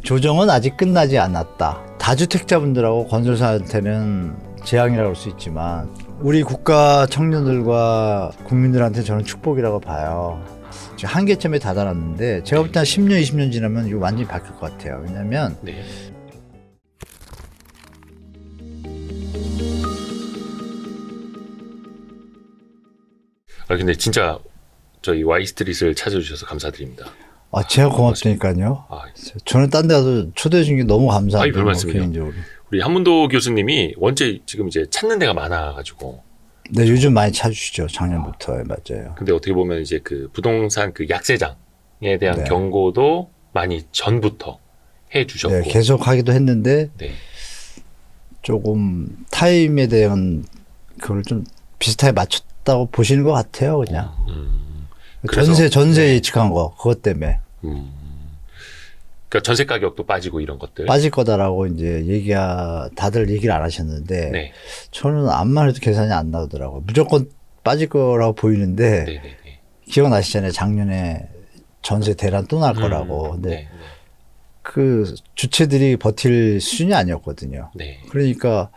조정은 아직 끝나지 않았다. 다주택자분들하고 건설사한테는 재앙이라고 할 수 있지만 우리 국가 청년들과 국민들한테 저는 축복이라고 봐요. 지금 한계점에 다다랐는데 제가 볼 때 한 10년, 20년 지나면 이거 완전히 바뀔 것 같아요. 왜냐하면 네. 근데 진짜 저희 Y스트릿을 찾아주셔서 감사드립니다. 제가 고맙다니까요. 저는 딴 데 가서 초대해 준 게 너무 감사합니다. 별 말씀이요. 개인적으로. 우리 한문도 교수님이 원체 지금 이제 찾는 데가 많아가지고. 네, 요즘 많이 찾으시죠. 작년부터. 맞아요. 근데 어떻게 보면 이제 그 부동산 그 약세장에 대한 네. 경고도 많이 전부터 해 주셨고. 네, 계속 하기도 했는데 네. 조금 타임에 대한 그걸 좀 비슷하게 맞췄다고 보시는 것 같아요, 그냥. 그래서, 전세 예측한 거, 그것 때문에. 그러니까 전세 가격도 빠지고 이런 것들. 빠질 거다라고 이제 다들 얘기를 안 하셨는데, 네. 저는 암만 해도 계산이 안 나오더라고요. 무조건 빠질 거라고 보이는데, 네네네. 기억나시잖아요. 작년에 전세 대란 또 날 거라고. 근데 네. 그 주체들이 버틸 수준이 아니었거든요. 네. 그러니까,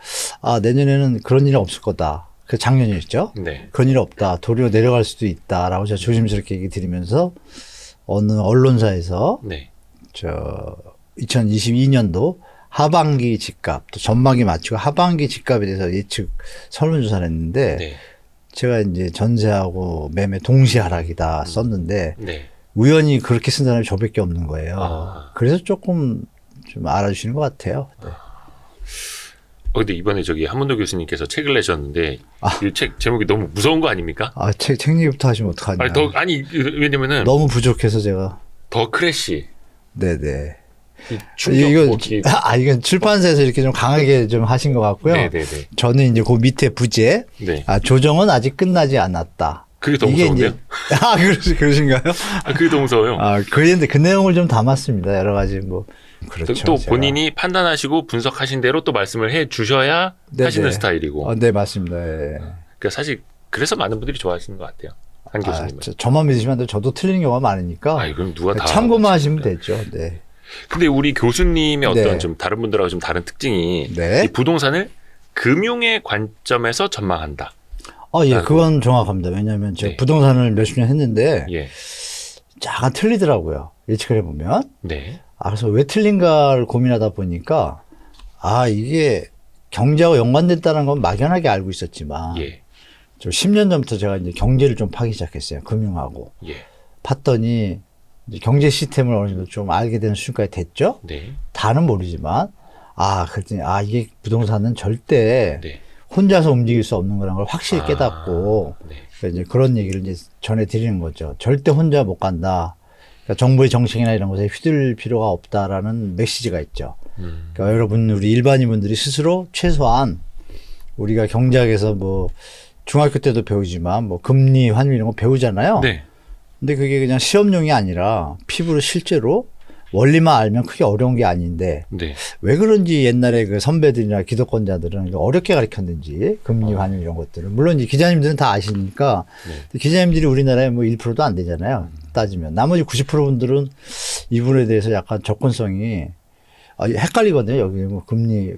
내년에는 그런 일은 없을 거다. 그 작년이었죠. 네. 그런 일 없다. 도리어 내려갈 수도 있다라고 제가 조심스럽게 얘기 드리면서 어느 언론사에서 네. 2022년도 하반기 집값, 또 전반기 마치고 하반기 집값에 대해서 예측 설문조사를 했는데 네. 제가 이제 전세하고 매매 동시 하락이다 썼는데 네. 우연히 그렇게 쓴 사람이 저밖에 없는 거예요. 그래서 조금 좀 알아주시는 것 같아요. 네. 근데 이번에 저기 한문도 교수님께서 책을 내셨는데 이 책 제목이 너무 무서운 거 아닙니까? 책 얘기부터 하시면 어떡하냐. 왜냐면은 너무 부족해서 제가. 더 크래시. 네네. 충격. 이건 출판사에서 이렇게 좀 강하게 좀 하신 것 같고요. 네네네. 저는 이제 그 밑에 부제, 네. 조정은 아직 끝나지 않았다. 그게 더 무서운데요? 그러신가요? 그게 더 무서워요. 그런데 그 내용을 좀 담았습니다. 여러 가지 그렇죠. 또 본인이 판단하시고 분석하신 대로 또 말씀을 해 주셔야 하시는 스타일이고. 네, 맞습니다. 예. 그러니까 사실 그래서 많은 분들이 좋아하시는 것 같아요. 한 교수님은. 저만 믿으시면 저도 틀리는 경우가 많으니까. 그럼 누가 다 참고만 하시면 되죠. 네. 근데 우리 교수님의 어떤 네. 좀 다른 분들하고 좀 다른 특징이 네. 이 부동산을 금융의 관점에서 전망한다. 예, 그건 정확합니다. 왜냐하면 제가 네. 부동산을 몇십 년 했는데 예. 약간 틀리더라고요. 예측을 해보면. 네. 그래서 왜 틀린가를 고민하다 보니까 이게 경제하고 연관됐다는 건 막연하게 알고 있었지만 예. 저 10년 전부터 제가 이제 경제를 좀 파기 시작했어요. 금융하고. 예. 봤더니 이제 경제 시스템을 어느 정도 좀 알게 되는 수준까지 됐죠. 네. 다는 모르지만 그랬더니 이게 부동산은 절대 네. 혼자서 움직일 수 없는 거라는 걸 확실히 깨닫고 네. 그래서 이제 그런 얘기를 이제 전해드리는 거죠. 절대 혼자 못 간다. 그러니까 정부의 정책이나 이런 것에 휘둘릴 필요가 없다라는 메시지가 있죠. 그러니까 여러분, 우리 일반인분들이 스스로 최소한 우리가 경제학에서 중학교 때도 배우지만 금리, 환율 이런 거 배우잖아요. 네. 근데 그게 그냥 시험용이 아니라 피부로 실제로 원리만 알면 크게 어려운 게 아닌데 네. 왜 그런지 옛날에 그 선배들이나 기득권자들은 어렵게 가르쳤는지 금리, 환율 이런 것들을. 물론 이제 기자님들은 다 아시니까 기자님들이 우리나라에 1%도 안 되잖아요. 따지면. 나머지 90% 분들은 이 부분에 대해서 약간 접근성이 헷갈리거든요. 여기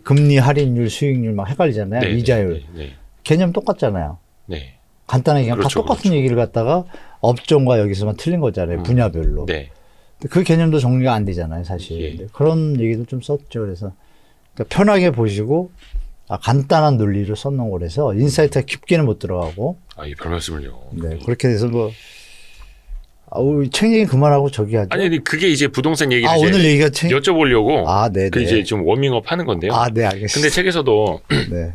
금리 할인율, 수익률 막 헷갈리잖아요. 네. 이자율. 네. 개념 똑같잖아요. 네. 간단하게 그냥 그렇죠, 다 똑같은 그렇죠. 얘기를 갖다가 업종과 여기서만 틀린 거잖아요. 분야별로. 네. 그 개념도 정리가 안 되잖아요, 사실. 예. 그런 얘기도 좀 썼죠. 그래서 그러니까 편하게 보시고 간단한 논리를 썼는 거라서 인사이트가 깊게는 못 들어가고. 별 말씀을요. 네, 그렇게 돼서 책 얘기 그만하고 저기 하죠. 아니 그게 이제 부동산 얘기를 이제 오늘 얘기가 여쭤보려고 네네. 그 이제 좀 워밍업 하는 건데요. 네, 알겠습니다. 근데 책에서도 네.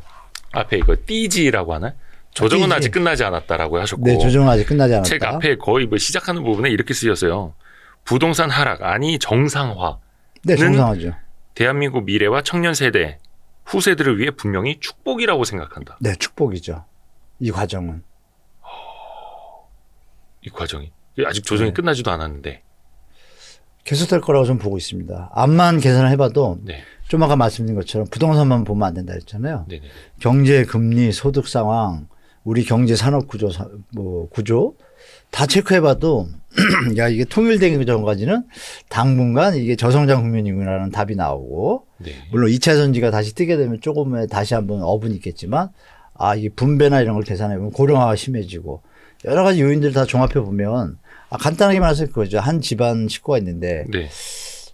앞에 이거 띠지라고 하나? 조정은 띠지. 아직 끝나지 않았다라고 하셨고. 네, 조정은 아직 끝나지 않았다. 책 앞에 거의 시작하는 부분에 이렇게 쓰였어요. 부동산 하락 아니 정상화. 네, 정상화죠. 대한민국 미래와 청년 세대, 후세들을 위해 분명히 축복이라고 생각한다. 네, 축복이죠. 이 과정은. 이 과정이. 아직 조정이 끝나지도 않았는데. 계속될 거라고 좀 보고 있습니다. 암만 계산을 해봐도 네. 좀 아까 말씀드린 것처럼 부동산만 보면 안 된다 했잖아요. 네네. 경제, 금리, 소득 상황, 우리 경제 산업 구조, 구조 다 체크해봐도 야 이게 통일되기 전까지는 당분간 이게 저성장 국면이구나라는 답이 나오고 네. 물론 2차 전지가 다시 뜨게 되면 조금의 다시 한번 업은 있겠지만 아 이게 분배나 이런 걸 계산해보면 고령화가 심해지고 여러 가지 요인들을 다 종합해보면 간단하게 말해서 그거죠. 한 집안 식구가 있는데 네.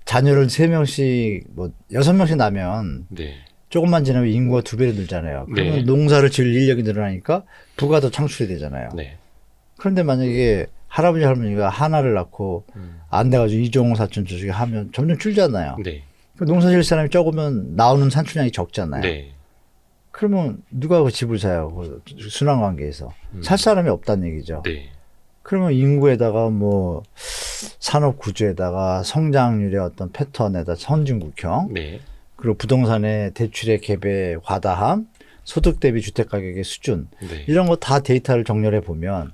자녀를 3명씩 뭐 6명씩 나면 네. 조금만 지나면 인구가 2배로 늘잖아요. 그러면 네. 농사를 지을 인력이 늘어나니까 부가 더 창출이 되잖아요. 네. 그런데 만약에 할아버지 할머니가 하나를 낳고 안 돼가지고 이종 사촌 저쪽에 하면 점점 줄잖아요. 네. 그 농사 지을 사람이 적으면 나오는 산출량이 적잖아요. 네. 그러면 누가 그 집을 사요? 그 순환 관계에서. 살 사람이 없다는 얘기죠. 네. 그러면 인구에다가 뭐 산업 구조에다가 성장률의 어떤 패턴에다 선진국형 네. 그리고 부동산의 대출의 갭의 과다함 소득 대비 주택 가격의 수준 네. 이런 거 다 데이터를 정렬해 보면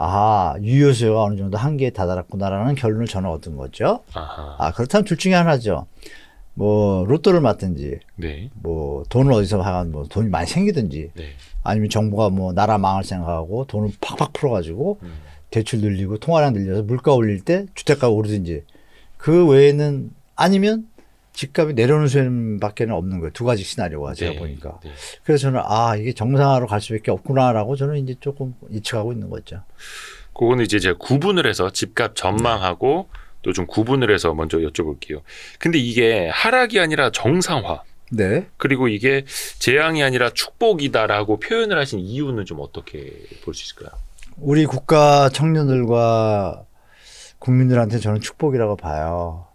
아 유효 수요가 어느 정도 한계에 다다랐구나라는 결론을 저는 얻은 거죠. 아하. 그렇다면 둘 중에 하나죠. 뭐 로또를 맞든지 네. 뭐 돈을 어디서 하간 뭐 돈이 많이 생기든지 네. 아니면 정부가 뭐 나라 망할 생각하고 돈을 팍팍 풀어가지고 대출 늘리고 통화량 늘려서 물가 올릴 때 주택가 오르든지 그 외에는 아니면 집값이 내려오는 수준밖에는 없는 거예요. 두 가지 시나리오가 제가 네. 보니까. 네. 그래서 저는 이게 정상화로 갈 수밖에 없구나라고 저는 이제 조금 예측하고 있는 거죠. 그거는 이제 제가 구분을 해서 집값 전망하고 또 좀 구분을 해서 먼저 여쭤볼게요. 근데 이게 하락이 아니라 정상화. 네. 그리고 이게 재앙이 아니라 축복이다라고 표현을 하신 이유는 좀 어떻게 볼 수 있을까요? 우리 국가 청년들과 국민들한테 저는 축복이라고 봐요.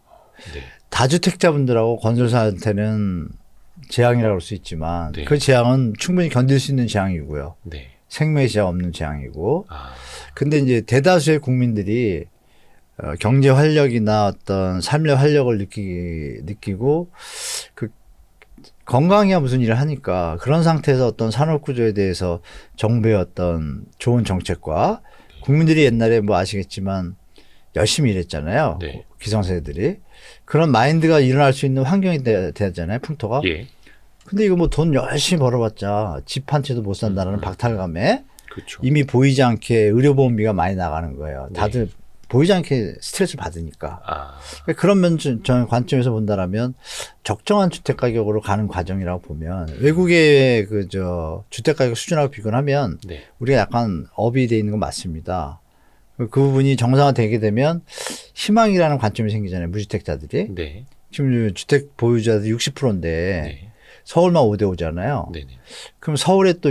네. 다주택자분들하고 건설사한테는 재앙이라고 할 수 있지만 네. 그 재앙은 충분히 견딜 수 있는 재앙이고요. 네. 생명의 재앙 없는 재앙이고. 아. 근데 이제 대다수의 국민들이 경제 활력이나 어떤 삶의 활력을 느끼고 그 건강이야 무슨 일을 하니까 그런 상태에서 어떤 산업 구조에 대해서 정부의 어떤 좋은 정책과 국민들이 옛날에 뭐 아시겠지만 열심히 일했잖아요. 네. 기성세대들이. 그런 마인드가 일어날 수 있는 환경이 되잖아요. 풍토가. 예. 근데 이거 뭐 돈 열심히 벌어봤자 집 한 채도 못 산다는 박탈감에 그렇죠. 이미 보이지 않게 의료보험비가 많이 나가는 거예요. 네. 다들 보이지 않게 스트레스를 받으니까. 아. 그런 저는 관점에서 본다라면 적정한 주택 가격으로 가는 과정이라고 보면 외국의 주택 가격 수준하고 비교하면 네. 우리가 약간 업이 돼 있는 건 맞습니다. 그 부분이 정상화되게 되면 희망이라는 관점이 생기잖아요. 무주택자들이. 네. 지금 주택 보유자들 60%인데 네. 서울만 5대5잖아요. 네. 네. 그럼 서울에 또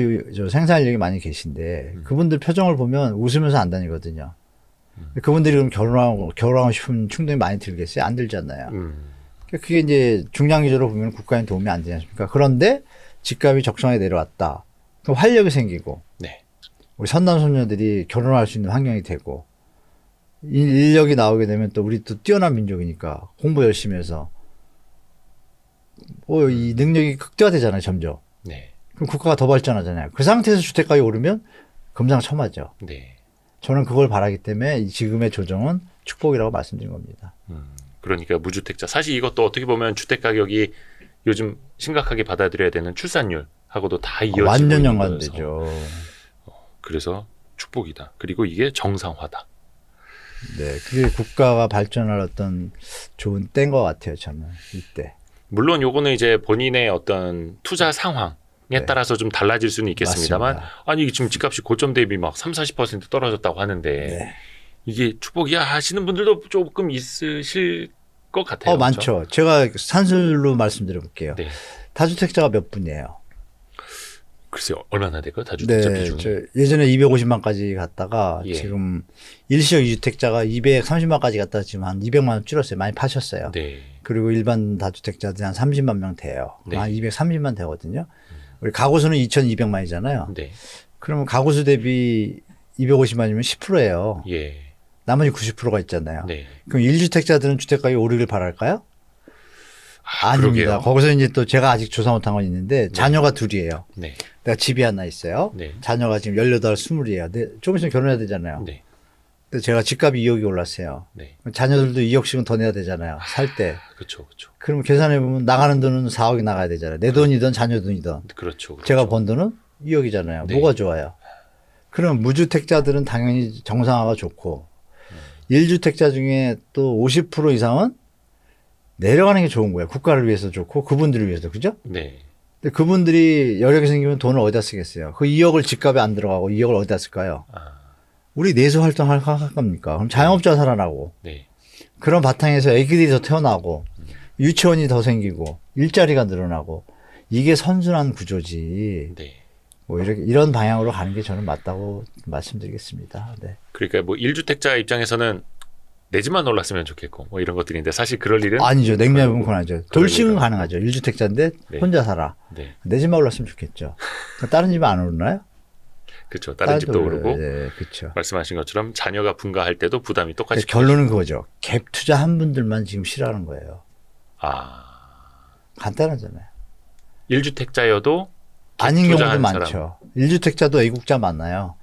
생산인력이 많이 계신데 그분들 표정을 보면 웃으면서 안 다니거든요. 그분들이 그럼 결혼하고 싶은 충동이 많이 들겠어요? 안 들잖아요. 그게 이제 중장기적으로 보면 국가에 도움이 안 되지 않습니까? 그런데 집값이 적정하게 내려왔다. 그럼 활력이 생기고 네. 우리 선남 선녀들이 결혼할 수 있는 환경이 되고 인력이 나오게 되면 또 우리 또 뛰어난 민족이니까 공부 열심히 해서 이 능력이 극대화되잖아요, 점점. 네. 그럼 국가가 더 발전하잖아요. 그 상태에서 주택가격이 오르면 금상첨화죠. 네. 저는 그걸 바라기 때문에 지금의 조정은 축복이라고 말씀드린 겁니다. 그러니까 무주택자. 사실 이것도 어떻게 보면 주택 가격이 요즘 심각하게 받아들여야 되는 출산율하고도 다 이어지고 완전 있는 연관되죠. 거여서. 그래서 축복이다. 그리고 이게 정상화다. 네, 그게 국가가 발전할 어떤 좋은 때인 것 같아요. 저는 이때. 물론 요거는 이제 본인의 어떤 투자 상황에 네. 따라서 좀 달라질 수는 있겠습니다만 맞습니다. 아니 지금 집값이 고점 대비 막 30-40% 떨어졌다고 하는데 네. 이게 축복이야 하시는 분들도 조금 있으실 것 같아요. 많죠. 그렇죠? 제가 산술로 말씀드려 볼게요. 네. 다주택자가 몇 분이에요? 글쎄요. 얼마나 될까요? 다주택자 네, 비중이. 저 예전에 250만까지 갔다가 예. 지금 일시적 2주택자가 230만까지 갔다가 지금 한 200만 원 줄었어요. 많이 파셨어요. 네. 그리고 일반 다주택자들이 한 30만 명 돼요. 네. 한 230만 되거든요. 우리 가구수는 2,200만이잖아요. 네. 그러면 가구수 대비 250만이면 10%예요. 예. 나머지 90%가 있잖아요. 네. 그럼 1주택자들은 주택가격이 오르길 바랄까요? 아닙니다. 그러게요. 거기서 이제 또 제가 아직 조사 못한 건 있는데 자녀가 둘이에요. 네. 내가 집이 하나 있어요. 네. 자녀가 지금 18, 20이에요. 조금 있으면 결혼해야 되잖아요. 네. 근데 제가 집값이 2억이 올랐어요. 네. 자녀들도 2억씩은 더 내야 되잖아요. 살 때. 그렇죠. 그렇죠. 그러면 계산해보면 나가는 돈은 4억이 나가야 되잖아요. 내 돈이든 자녀 돈이든. 그렇죠. 그렇죠. 제가 번 돈은 2억이잖아요. 네. 뭐가 좋아요? 그럼 무주택자들은 당연히 정상화가 좋고 1주택자 중에 또 50% 이상은 내려가는 게 좋은 거예요. 국가를 위해서 좋고 그분들을 위해서. 그죠? 네. 근데 그분들이 여력이 생기면 돈을 어디다 쓰겠어요? 그 2억을 집값에 안 들어가고 2억을 어디다 쓸까요? 아, 우리 내수 활동할 겁니까? 그럼 자영업자가 살아나고 네. 그런 바탕에서 애기들이 더 태어나고 유치원이 더 생기고 일자리가 늘어나고 이게 선순환 구조지. 네. 뭐 이런 방향으로 가는 게 저는 맞다고 말씀드리겠습니다. 네. 그러니까 뭐 1주택자 입장에서는 내 집만 올랐으면 좋겠고 뭐 이런 것들인데 사실 그럴 일은 아니죠. 냉면이 보면 권하죠. 돌싱은 일은 가능하죠. 1주택자인데 네. 혼자 살아. 네. 내 집만 올랐으면 좋겠죠. 다른 집은 안 오르나요? 그렇죠. 다른 집도 오르고 네, 그렇죠. 말씀하신 것처럼 자녀가 분가할 때도 부담이 똑같이 결론은 그거죠. 갭 투자한 분들만 지금 싫어하는 거예요. 아. 간단하잖아요. 1주택자여도 아닌 경우도 투자하는 많죠. 사람. 1주택자도 애국자 많아요.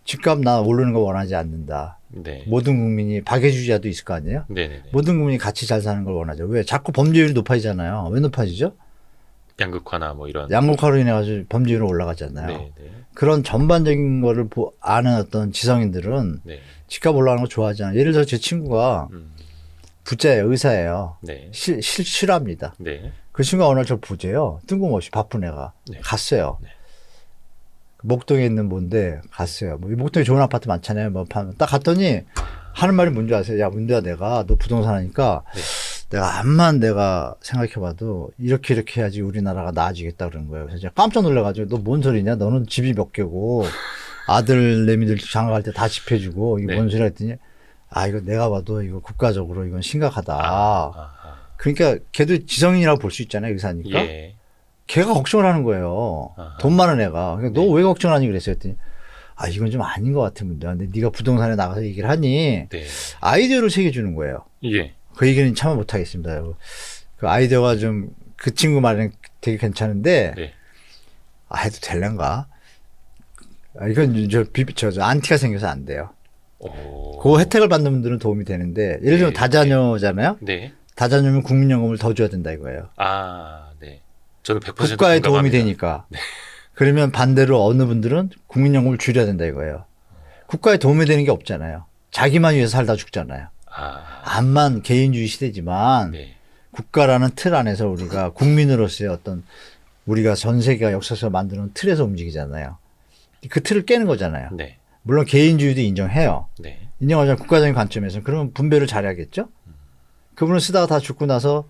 집값 나 오르는 거 원하지 않는다. 네. 모든 국민이 박애주의자도 있을 거 아니에요? 네네네. 모든 국민이 같이 잘 사는 걸 원하죠. 왜? 자꾸 범죄율이 높아지잖아요. 왜 높아지죠? 양극화나 뭐 이런. 양극화로 인해 가지고 범죄율이 올라가잖아요. 네. 그런 전반적인 거를 아는 어떤 지성인들은 네. 집값 올라가는 거 좋아하잖아요. 예를 들어 제 친구가 부자예요. 의사예요. 네. 싫어합니다. 네. 그 친구가 어느 날 저 보재요. 뜬금없이 바쁜 애가. 네. 갔어요. 네. 목동에 있는 뭔데 갔어요. 뭐 목동에 좋은 아파트 많잖아요. 뭐 딱 갔더니 하는 말이 뭔지 아세요? 야 문대야 내가 너 부동산 하니까 네. 내가 암만 내가 생각해봐도 이렇게 해야지 우리나라가 나아지겠다 그러는 거예요. 그래서 제가 깜짝 놀라가지고 너 뭔 소리냐? 너는 집이 몇 개고 아들 내미들 장가갈 때 다 집 해주고 이게 네. 뭔 소리야 했더니 아 이거 내가 봐도 이거 국가적으로 이건 심각하다. 아. 그러니까 걔도 지성인이라고 볼 수 있잖아요. 의사니까. 예. 걔가 걱정을 하는 거예요. 아하. 돈 많은 애가. 그러니까 네. 너 왜 걱정하니 그랬어요. 했더니 아 이건 좀 아닌 것 같은 문제야. 근데 네가 부동산에 나가서 얘기를 하니 네. 아이디어를 새겨주는 거예요. 예. 그 얘기는 참아 못하겠습니다. 그 아이디어가 좀 그 친구 말은 되게 괜찮은데 네. 아 해도 될란가? 아, 이건 저 안티가 생겨서 안 돼요. 오. 그 혜택을 받는 분들은 도움이 되는데 예를 들면 네. 다자녀잖아요. 네. 다자녀면 국민연금을 더 줘야 된다 이거예요. 아, 네. 저는 100% 국가에 도움이 공감합니다. 되니까. 그러면 반대로 어느 분들은 국민연금을 줄여야 된다 이거예요. 국가에 도움이 되는 게 없잖아요. 자기만 위해서 살다 죽잖아요. 아. 암만 개인주의 시대지만 네. 국가라는 틀 안에서 우리가 국민으로서의 어떤 우리가 전 세계가 역사에서 만드는 틀에서 움직이잖아요. 그 틀을 깨는 거잖아요. 네. 물론 개인주의도 인정해요. 네. 인정하자면 국가적인 관점에서 그러면 분배를 잘해야겠죠. 그분을 쓰다가 다 죽고 나서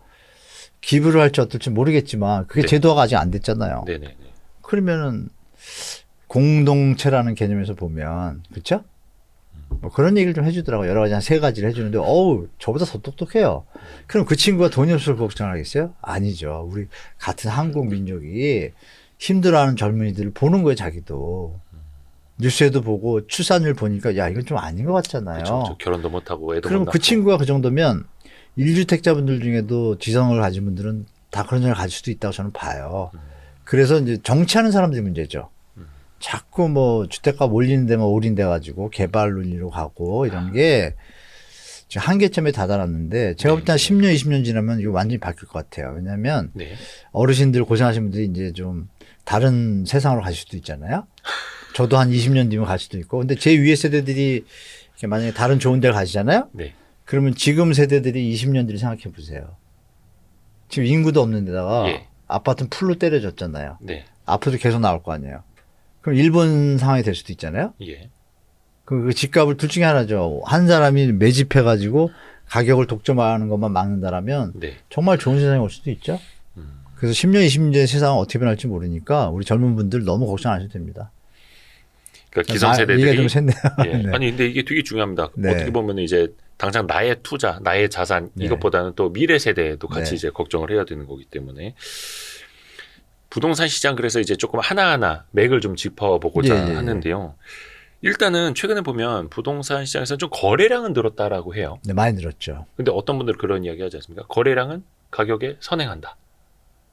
기부를 할지 어떨지 모르겠지만 그게 네. 제도화가 아직 안 됐잖아요. 네, 네, 네. 그러면은 공동체라는 개념에서 보면 그렇죠? 뭐 그런 얘기를 좀 해주더라고요. 여러 가지 한 3가지를 해주는데 어우 저보다 더 똑똑해요. 그럼 그 친구가 돈이 없어서 걱정하겠어요? 아니죠. 우리 같은 한국 민족이 힘들어하는 젊은이들을 보는 거예요. 자기도. 뉴스에도 보고 출산율 보니까 야 이건 좀 아닌 것 같잖아요. 그렇죠. 결혼도 못 하고 애도 그럼 못 그 낳고. 친구가 그 정도면 1주택자분들 중에도 지성을 가진 분들은 다 그런 생각을 가질 수도 있다고 저는 봐요. 그래서 이제 정치하는 사람들이 문제죠. 자꾸 뭐 주택가 몰리는 데만 올인돼 가지고 개발 논리로 가고 이런 게 지금 한계점에 다다랐는데 제가 볼 때 한 10년, 20년 지나면 이거 완전히 바뀔 것 같아요. 왜냐하면 네. 어르신들 고생하신 분들이 이제 좀 다른 세상으로 가실 수도 있잖아요. 저도 한 20년 뒤면 갈 수도 있고. 근데 제 위에 세대들이 이렇게 만약에 다른 좋은 데를 가시잖아요. 네. 그러면 지금 세대들이 20년 뒤를 생각해 보세요. 지금 인구도 없는 데다가 예. 아파트는 풀로 때려졌잖아요. 네. 앞으로도 계속 나올 거 아니에요. 그럼 일본 상황이 될 수도 있잖아요. 예. 그 집값을 둘 중에 하나죠. 한 사람이 매집해가지고 가격을 독점하는 것만 막는다라면 네. 정말 좋은 세상이 올 수도 있죠. 그래서 10년, 20년 뒤에 세상은 어떻게 변할지 모르니까 우리 젊은 분들 너무 걱정 안 하셔도 됩니다. 그러니까 기성세대들이 이게 좀 샜네요. 예. 네. 아니 근데 이게 되게 중요합니다. 네. 어떻게 보면 이제 당장 나의 투자, 나의 자산 네. 이것보다는 또 미래 세대도 같이 네. 이제 걱정을 해야 되는 거기 때문에 부동산 시장 그래서 이제 조금 하나하나 맥을 좀 짚어보고자 예. 하는데요. 일단은 최근에 보면 부동산 시장에서 좀 거래량은 늘었다라고 해요. 네, 많이 늘었죠. 근데 어떤 분들 그런 이야기 하지 않습니까? 거래량은 가격에 선행한다.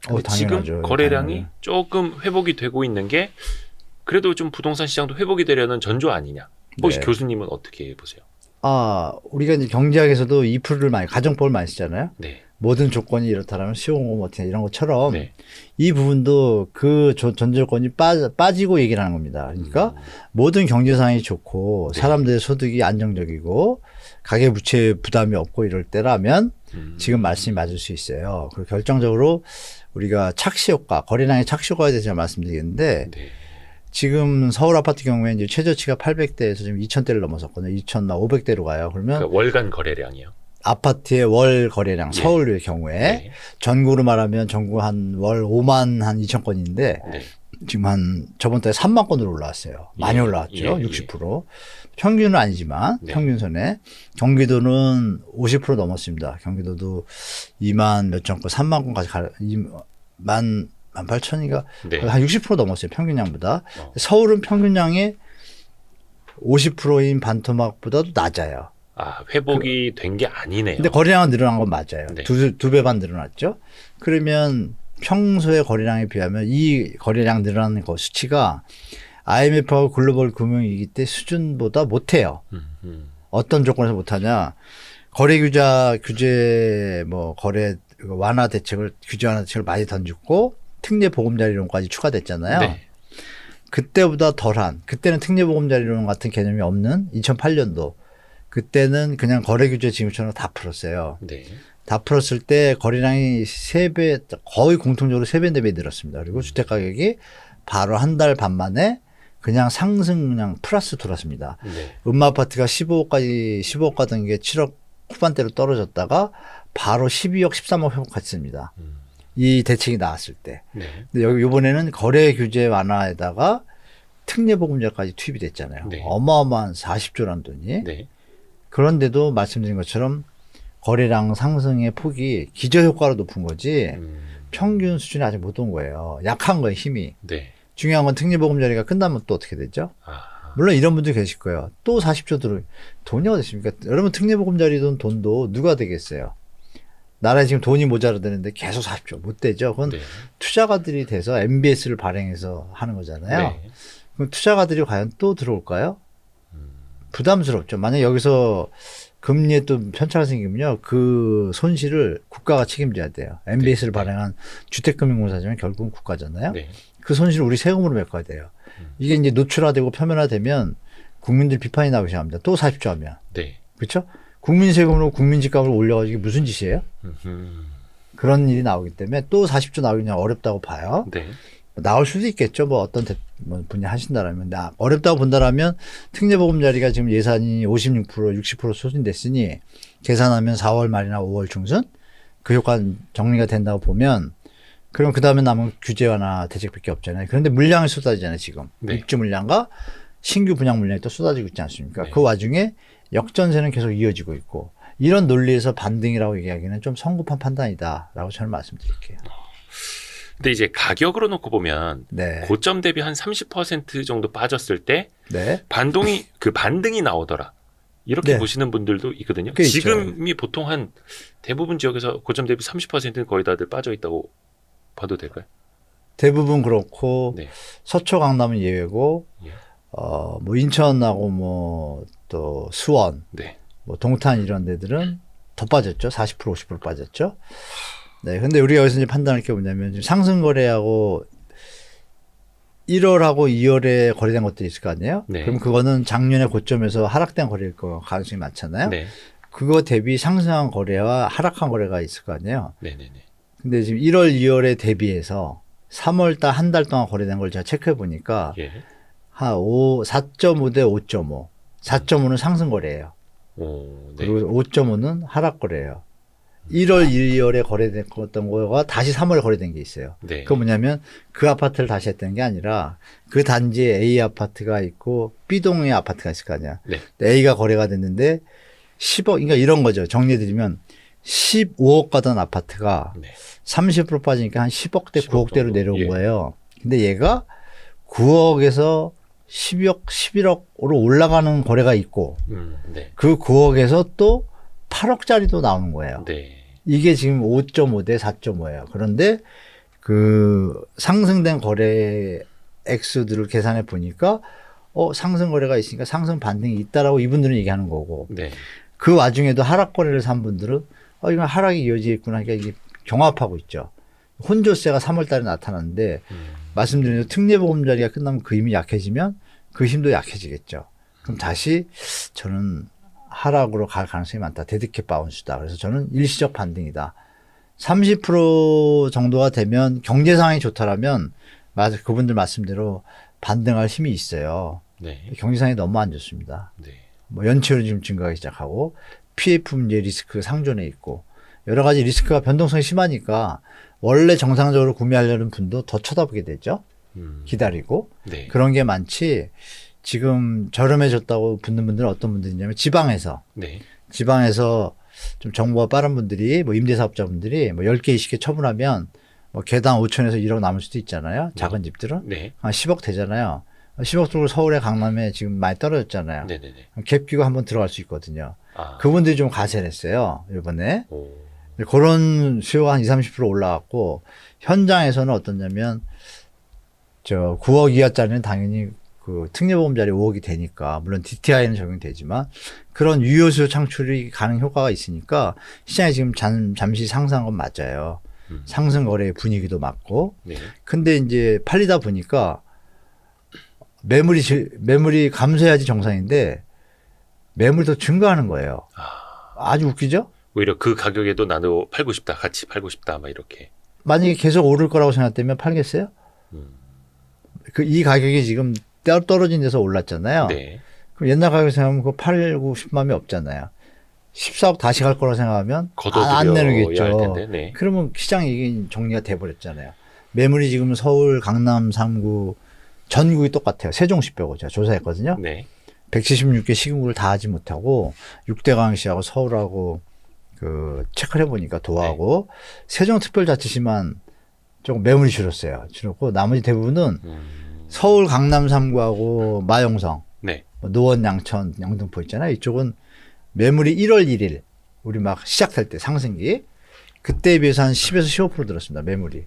근데 당연하죠. 지금 거래량이 당연히. 조금 회복이 되고 있는 게 그래도 좀 부동산 시장도 회복이 되려는 전조 아니냐. 혹시 네. 교수님은 어떻게 보세요? 우리가 이제 경제학에서도 if를 많이, 가정법을 많이 쓰잖아요. 네. 모든 조건이 이렇다면 시용고 어떻게 이런 것처럼 네. 이 부분도 그 전 조건이 빠지고 얘기를 하는 겁니다. 그러니까 모든 경제 상황이 좋고 네. 사람들의 소득이 안정적이고 가계부채 부담이 없고 이럴 때라면 지금 말씀이 맞을 수 있어요. 그리고 결정적으로 우리가 착시 효과, 거래량의 착시 효과에 대해서 말씀드리겠는데 네. 지금 서울 아파트 경우에 이제 최저치가 800대에서 지금 2000대를 넘어섰거든요. 2000막 500대로 가요. 그러면 그러니까 월간 거래량이요. 아파트의 월 거래량, 예. 서울의 경우에 네. 전국으로 말하면 전국 한 월 5만 한 2천 건인데 네. 지금 한 저번 달에 3만 건으로 올라왔어요. 많이 예. 올라왔죠. 예. 60%. 평균은 아니지만 네. 평균선에 경기도는 50% 넘었습니다. 경기도도 2만 몇천 건, 3만 건까지 2만 18,000인가 네. 한 60% 넘었어요. 평균량보다. 서울은 평균량의 50%인 반토막보다도 낮아요. 회복이 된 게 아니네요. 근데 거래량은 늘어난 건 맞아요. 네. 두 배 반 늘어났죠. 그러면 평소의 거래량에 비하면 이 거래량 늘어나는 거 수치가 IMF하고 글로벌 금융위기 때 수준보다 못해요. 어떤 조건에서 못하냐? 규제 거래 완화 대책을 규제 완화 대책을 많이 던졌고 특례 보금자리론까지 추가됐잖아요. 네. 그때보다 덜한, 그때는 특례 보금자리론 같은 개념이 없는 2008년도 그때는 그냥 거래 규제 지금처럼 다 풀었어요. 네. 다 풀었을 때 거래량이 3배, 거의 공통적으로 3배, 4배 늘었습니다. 그리고 주택 가격이 바로 한 달 반 만에 그냥 상승, 그냥 플러스 돌았습니다. 네. 아파트가 15억 가던 게 7억 후반대로 떨어졌다가 바로 12억, 13억 회복했습니다. 이 대책이 나왔을 때. 네. 근데 여기 이번에는 거래 규제 완화에다가 특례 보금자까지 투입이 됐잖아요. 네. 어마어마한 40조란 돈이. 네. 그런데도 말씀드린 것처럼 거래량 상승의 폭이 기저효과로 높은 거지 평균 수준이 아직 못 온 거예요. 약한 거예요, 힘이. 네. 중요한 건 특례보금자리가 끝나면 또 어떻게 되죠? 물론 이런 분들 계실 거예요. 또 40조 들어 돈이 어디 있습니까? 여러분 특례보금자리 돈도 누가 되겠어요? 나라에 지금 돈이 모자라드는데 계속 40조 못 되죠. 그건 네. 투자가들이 돼서 MBS를 발행해서 하는 거잖아요. 네. 그럼 투자가들이 과연 또 들어올까요? 부담스럽죠. 만약 여기서 금리에 또 편차가 생기면요, 그 손실을 국가가 책임져야 돼요. MBS를 네. 발행한 주택금융공사지만 결국은 국가잖아요. 네. 그 손실을 우리 세금으로 메꿔야 돼요. 이게 이제 노출화되고 표면화되면 국민들 비판이 나오기 시작합니다. 또 40조 하면. 네. 그렇죠? 국민 세금으로 국민 집값을 올려가지고 이게 무슨 짓이에요? 음흠. 그런 일이 나오기 때문에 또 40조 나오기 그냥 어렵다고 봐요. 네. 나올 수도 있겠죠. 어떤 분이 하신다라면. 어렵다고 본다라면 특례보금자리가 지금 예산이 56%, 60% 소진됐으니 계산하면 4월 말이나 5월 중순 그 효과는 정리가 된다고 보면 그럼 그 다음에 남은 규제 완화 대책밖에 없잖아요. 그런데 물량이 쏟아지잖아요, 지금. 네. 입주 물량과 신규 분양 물량이 또 쏟아지고 있지 않습니까? 네. 그 와중에 역전세는 계속 이어지고 있고 이런 논리에서 반등이라고 얘기하기는 좀 성급한 판단이다라고 저는 말씀드릴게요. 근데 이제 가격으로 놓고 보면 네. 고점 대비 한 30% 정도 빠졌을 때 네. 반등이 나오더라. 이렇게 네. 보시는 분들도 있거든요. 꽤 있죠. 지금이 보통 한 대부분 지역에서 고점 대비 30%는 거의 다들 빠져 있다고 봐도 될까요? 대부분 그렇고 네. 서초 강남은 예외고 예. 인천하고 또 수원, 네. 동탄 이런 데들은 더 빠졌죠. 40% 50% 빠졌죠. 네. 근데 우리가 여기서 이제 판단할 게 뭐냐면 지금 상승 거래하고 1월하고 2월에 거래된 것들이 있을 거 아니에요? 네. 그럼 그거는 작년에 고점에서 하락된 거래일 거 가능성이 많잖아요. 네. 그거 대비 상승한 거래와 하락한 거래가 있을 거 아니에요. 네네네. 근데 지금 1월, 2월에 대비해서 3월 달 한 달 동안 거래된 걸 제가 체크해 보니까 예. 한 4.5 대 5.5. 4.5는 상승 거래예요. 네. 그리고 5.5는 하락 거래예요. 1월, 2월에 거래됐던 거가 다시 3월에 거래된 게 있어요. 네. 그거 뭐냐면 그 아파트를 다시 했다는 게 아니라 그 단지에 A 아파트가 있고 B동의 아파트가 있을 거 아니야. 네. A가 거래가 됐는데 10억, 그러니까 이런 거죠. 정리해드리면 15억 가던 아파트가 네. 30% 빠지니까 한 10억대, 10억 9억대로 정도. 내려온 예. 거예요. 근데 얘가 9억에서 12억, 11억으로 올라가는 거래가 있고 네. 그 9억에서 또 8억짜리도 나오는 거예요. 네. 이게 지금 5.5 대 4.5예요. 그런데 그 상승된 거래 액수들을 계산해 보니까 상승 거래가 있으니까 상승 반등이 있다라고 이분들은 얘기하는 거고 네. 그 와중에도 하락 거래를 산 분들은 이건 하락이 이어지겠구나. 그러니까 이게 경합하고 있죠. 혼조세가 3월 달에 나타났는데 말씀드린 대로 특례보험자리가 끝나면 그 힘이 약해지면 그 힘도 약해지겠죠. 그럼 다시 저는 하락으로 갈 가능성이 많다. 데드캣 바운스다. 그래서 저는 일시적 반등이다. 30% 정도가 되면 경제 상황이 좋다라면 맞아 그분들 말씀대로 반등할 힘이 있어요. 네. 경제 상황이 너무 안 좋습니다. 네. 뭐 연체율이 지금 증가하기 시작하고 PF 문제 리스크 상존해 있고 여러 가지 리스크가 변동성이 심하니까 원래 정상적으로 구매하려는 분도 더 쳐다보게 되죠. 기다리고 네. 그런 게 많지. 지금 저렴해졌다고 붙는 분들은 어떤 분들이냐면 지방에서 네. 좀 정보가 빠른 분들이 뭐 임대사업자분들이 뭐 10개, 20개 처분하면 뭐 개당 5천에서 1억 남을 수도 있잖아요. 작은 집들은. 네. 한 10억 되잖아요. 10억 정도 서울에 강남에 지금 많이 떨어졌잖아요. 네네네. 갭 끼고 한번 들어갈 수 있거든요. 아. 그분들이 좀 가세했어요. 이번에. 오. 그런 수요가 한 20, 30% 올라갔고 현장에서는 어떠냐면 9억 이하짜리는 당연히 그 특례보험자리 5억이 되니까 물론 DTI는 적용되지만 그런 유효수요 창출이 가능 효과가 있으니까 시장이 지금 잠시 상승한 건 맞아요. 상승 거래의 분위기도 맞고. 네. 근데 이제 팔리다 보니까 매물이 감소해야지 정상인데 매물이 더 증가하는 거예요. 아주 웃기죠? 오히려 그 가격에도 나도 팔고 싶다. 같이 팔고 싶다. 막 이렇게. 만약에 계속 오를 거라고 생각되면 팔겠어요? 이 가격이 지금 떨어진 데서 올랐잖아요. 네. 그럼 옛날 가격 생각하면 그거 팔고 싶은 마음이 없잖아요. 14억 다시 갈 거라고 생각하면 안 내놓겠죠. 할 텐데. 네. 그러면 시장이 이게 정리가 돼버렸잖아요. 매물이 지금 서울, 강남 3구, 전국이 똑같아요. 세종시뼈고 제가 조사했거든요. 네. 176개 시군구를 다 하지 못하고 6대 강시하고 서울하고 그 체크를 해보니까 도하고 세종특별자치시만 조금 매물이 줄었고 나머지 대부분은 서울 강남 3구하고 마용성, 네. 뭐 노원 양천 영등포 있잖아요. 이쪽은 매물이 1월 1일 우리 막 시작할 때 상승기 그때에 비해서 한 10에서 15% 늘었습니다. 매물이.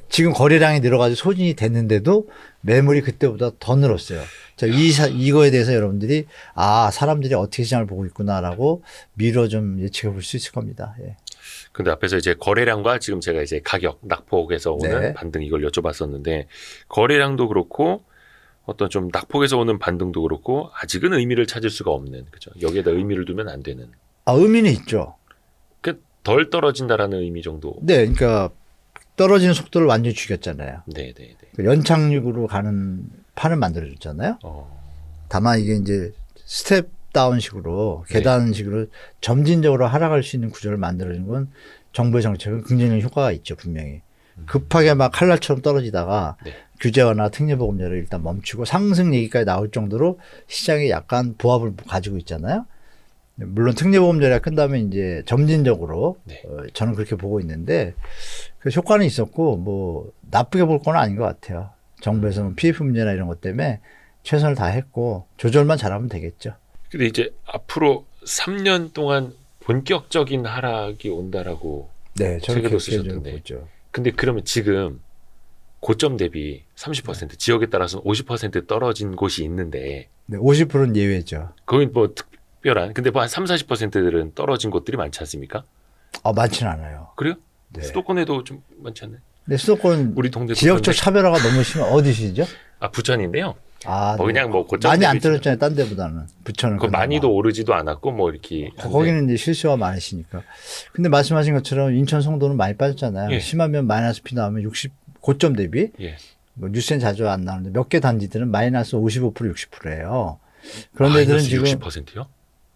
지금 거래량이 늘어가지고 소진이 됐는데도 매물이 그때보다 더 늘었어요. 자, 이거에 대해서 여러분들이 사람들이 어떻게 시장을 보고 있구나라고 미뤄 좀 예측해 볼 수 있을 겁니다. 예. 근데 앞에서 이제 거래량과 지금 제가 이제 가격, 낙폭에서 오는 네. 반등 이걸 여쭤봤었는데 거래량도 그렇고 어떤 좀 낙폭에서 오는 반등도 그렇고 아직은 의미를 찾을 수가 없는 그죠. 여기에다 의미를 두면 안 되는. 의미는 있죠. 그 덜 떨어진다라는 의미 정도. 네, 그러니까 떨어지는 속도를 완전히 죽였잖아요. 네, 네, 네. 그 연착륙으로 가는 판을 만들어줬잖아요. 다만 이게 이제 스텝 다운식으로 계단식으로 점진적으로 하락할 수 있는 구조를 만들어준 건 정부의 정책은 긍정적 효과가 있죠, 분명히. 급하게 막 칼날처럼 떨어지다가 네. 규제 완화 특례보험료를 일단 멈추고 상승 얘기까지 나올 정도로 시장이 약간 보합을 가지고 있잖아요. 물론 특례보험료가 끝나면 이제 점진적으로 네. 저는 그렇게 보고 있는데 그 효과는 있었고 뭐 나쁘게 볼 건 아닌 것 같아요. 정부에서는 PF 문제나 이런 것 때문에 최선을 다했고 조절만 잘하면 되겠죠. 근데 이제 앞으로 3년 동안 본격적인 하락이 온다라고 네, 저는 책에도 그렇게 쓰셨던데. 보죠. 근데 그러면 지금 고점 대비 30% 지역에 따라서 50% 떨어진 곳이 있는데 네, 50%는 예외죠. 거긴 뭐 특별한 근데 뭐 한 3, 40%들은 떨어진 곳들이 많지 않습니까? 많지는 않아요. 그래요? 네. 수도권에도 좀 많지 않나요? 근데 수도권 우리 동네 지역적 차별화가 너무 심한 어디시죠? 부천인데요. 네. 그냥 뭐 고점 많이 안 대비 떨어졌잖아요. 딴 데보다는. 부천은 그 많이도 오르지도 않았고 뭐 이렇게 거기는 이제 실수가 많으시니까. 근데 말씀하신 것처럼 인천 송도는 많이 빠졌잖아요. 예. 심하면 마이너스 P 나오면 60 고점 대비 예. 뭐 뉴스엔 자주 안 나오는데 몇 개 단지들은 마이너스 55% 60%예요. 그런 데들은 지금 60%요?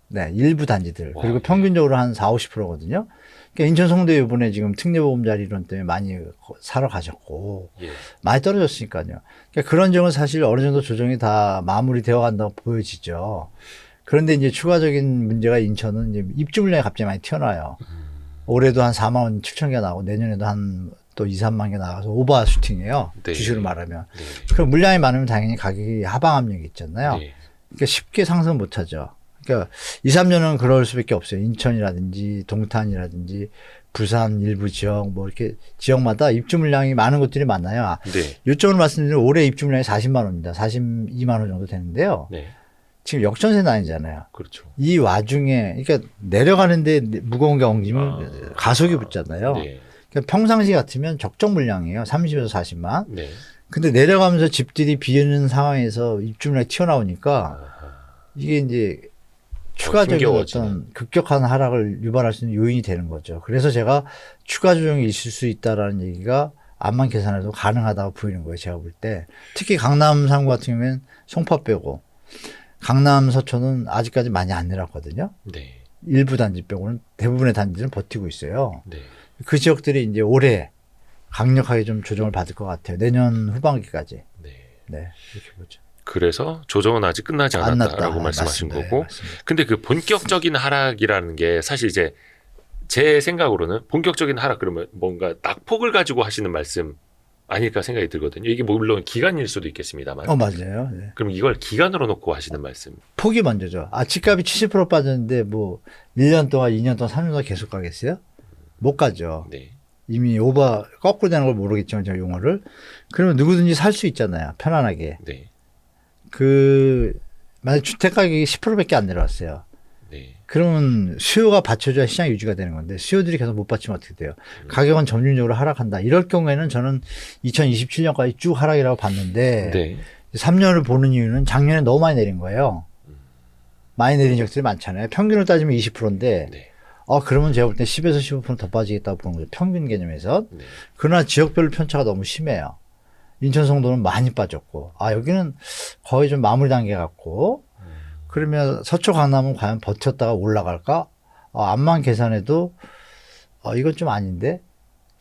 네, 일부 단지들. 와, 그리고 예. 평균적으로 한 4, 50%거든요. 그러니까 인천 송도 이번에 지금 특례보험자리 이론 때문에 많이 사러 가셨고 예. 많이 떨어졌으니까요. 그러니까 그런 점은 사실 어느 정도 조정이 다 마무리되어 간다고 보여지죠. 그런데 이제 추가적인 문제가 인천은 이제 입주 물량이 갑자기 많이 튀어나와요. 올해도 한 4만 7천 개 나오고 내년에도 한 또 2, 3만 개 나가서 오버 슈팅이에요. 네. 주식으로 말하면. 네. 그럼 물량이 많으면 당연히 가격이 하방 압력이 있잖아요. 네. 그러니까 쉽게 상승 못 하죠. 그러니까 2, 3년은 그럴 수밖에 없어요. 인천이라든지 동탄이라든지 부산 일부 지역 뭐 이렇게 지역마다 입주 물량이 많은 곳들이 많아요. 네. 요점을 말씀드리면 올해 입주 물량이 40만 원입니다. 42만 원 정도 되는데요. 네. 지금 역전세 난이잖아요. 그렇죠. 이 와중에 그러니까 내려가는데 무거운 게 엉기면 가속이 붙잖아요. 네. 그러니까 평상시 같으면 적정 물량이에요. 30에서 40만. 네. 근데 내려가면서 집들이 비는 상황에서 입주 물량이 튀어나오니까 아하. 이게 이제 추가적인 힘겨워지는. 어떤 급격한 하락을 유발할 수 있는 요인이 되는 거죠. 그래서 제가 추가 조정이 있을 수 있다라는 얘기가 암만 계산해도 가능하다고 보이는 거예요. 제가 볼 때. 특히 강남 3구 같은 경우에는 송파 빼고 강남 서초는 아직까지 많이 안 내렸거든요. 네. 일부 단지 빼고는 대부분의 단지는 버티고 있어요. 네. 그 지역들이 이제 올해 강력하게 좀 조정을 받을 것 같아요. 내년 후반기까지. 네. 네, 이렇게 보죠. 그래서 조정은 아직 끝나지 안 않았다라고 났다. 말씀하신 맞습니다. 거고. 네, 맞습니다. 근데 그 본격적인 하락이라는 게 사실 이제 제 생각으로는 본격적인 하락 그러면 뭔가 낙폭을 가지고 하시는 말씀 아닐까 생각이 들거든요. 이게 물론 기간일 수도 있겠습니다만. 맞아요. 네. 그럼 이걸 기간으로 놓고 하시는 말씀. 폭이 먼저죠. 집값이 70% 빠졌는데 뭐 1년 동안, 2년 동안, 3년 동안 계속 가겠어요? 못 가죠. 네. 이미 오버 거꾸로 되는 걸 모르겠지만 저 용어를. 그러면 누구든지 살 수 있잖아요. 편안하게. 네. 만약 주택 가격이 10%밖에 안 내려왔어요. 네. 그러면 수요가 받쳐줘야 시장이 유지가 되는 건데 수요들이 계속 못 받치면 어떻게 돼요? 가격은 점진적으로 하락한다. 이럴 경우에는 저는 2027년까지 쭉 하락이라고 봤는데 네. 3년을 보는 이유는 작년에 너무 많이 내린 거예요. 많이 내린 적들이 많잖아요. 평균을 따지면 20%인데 네. 그러면 제가 볼 때 10에서 15%더 빠지겠다고 보는 거죠. 평균 개념에서. 네. 그러나 지역별로 편차가 너무 심해요. 인천 송도는 많이 빠졌고 여기는 거의 좀 마무리 단계 같고 그러면 서초 강남은 과연 버텼다가 올라갈까? 암만 계산해도 이건 좀 아닌데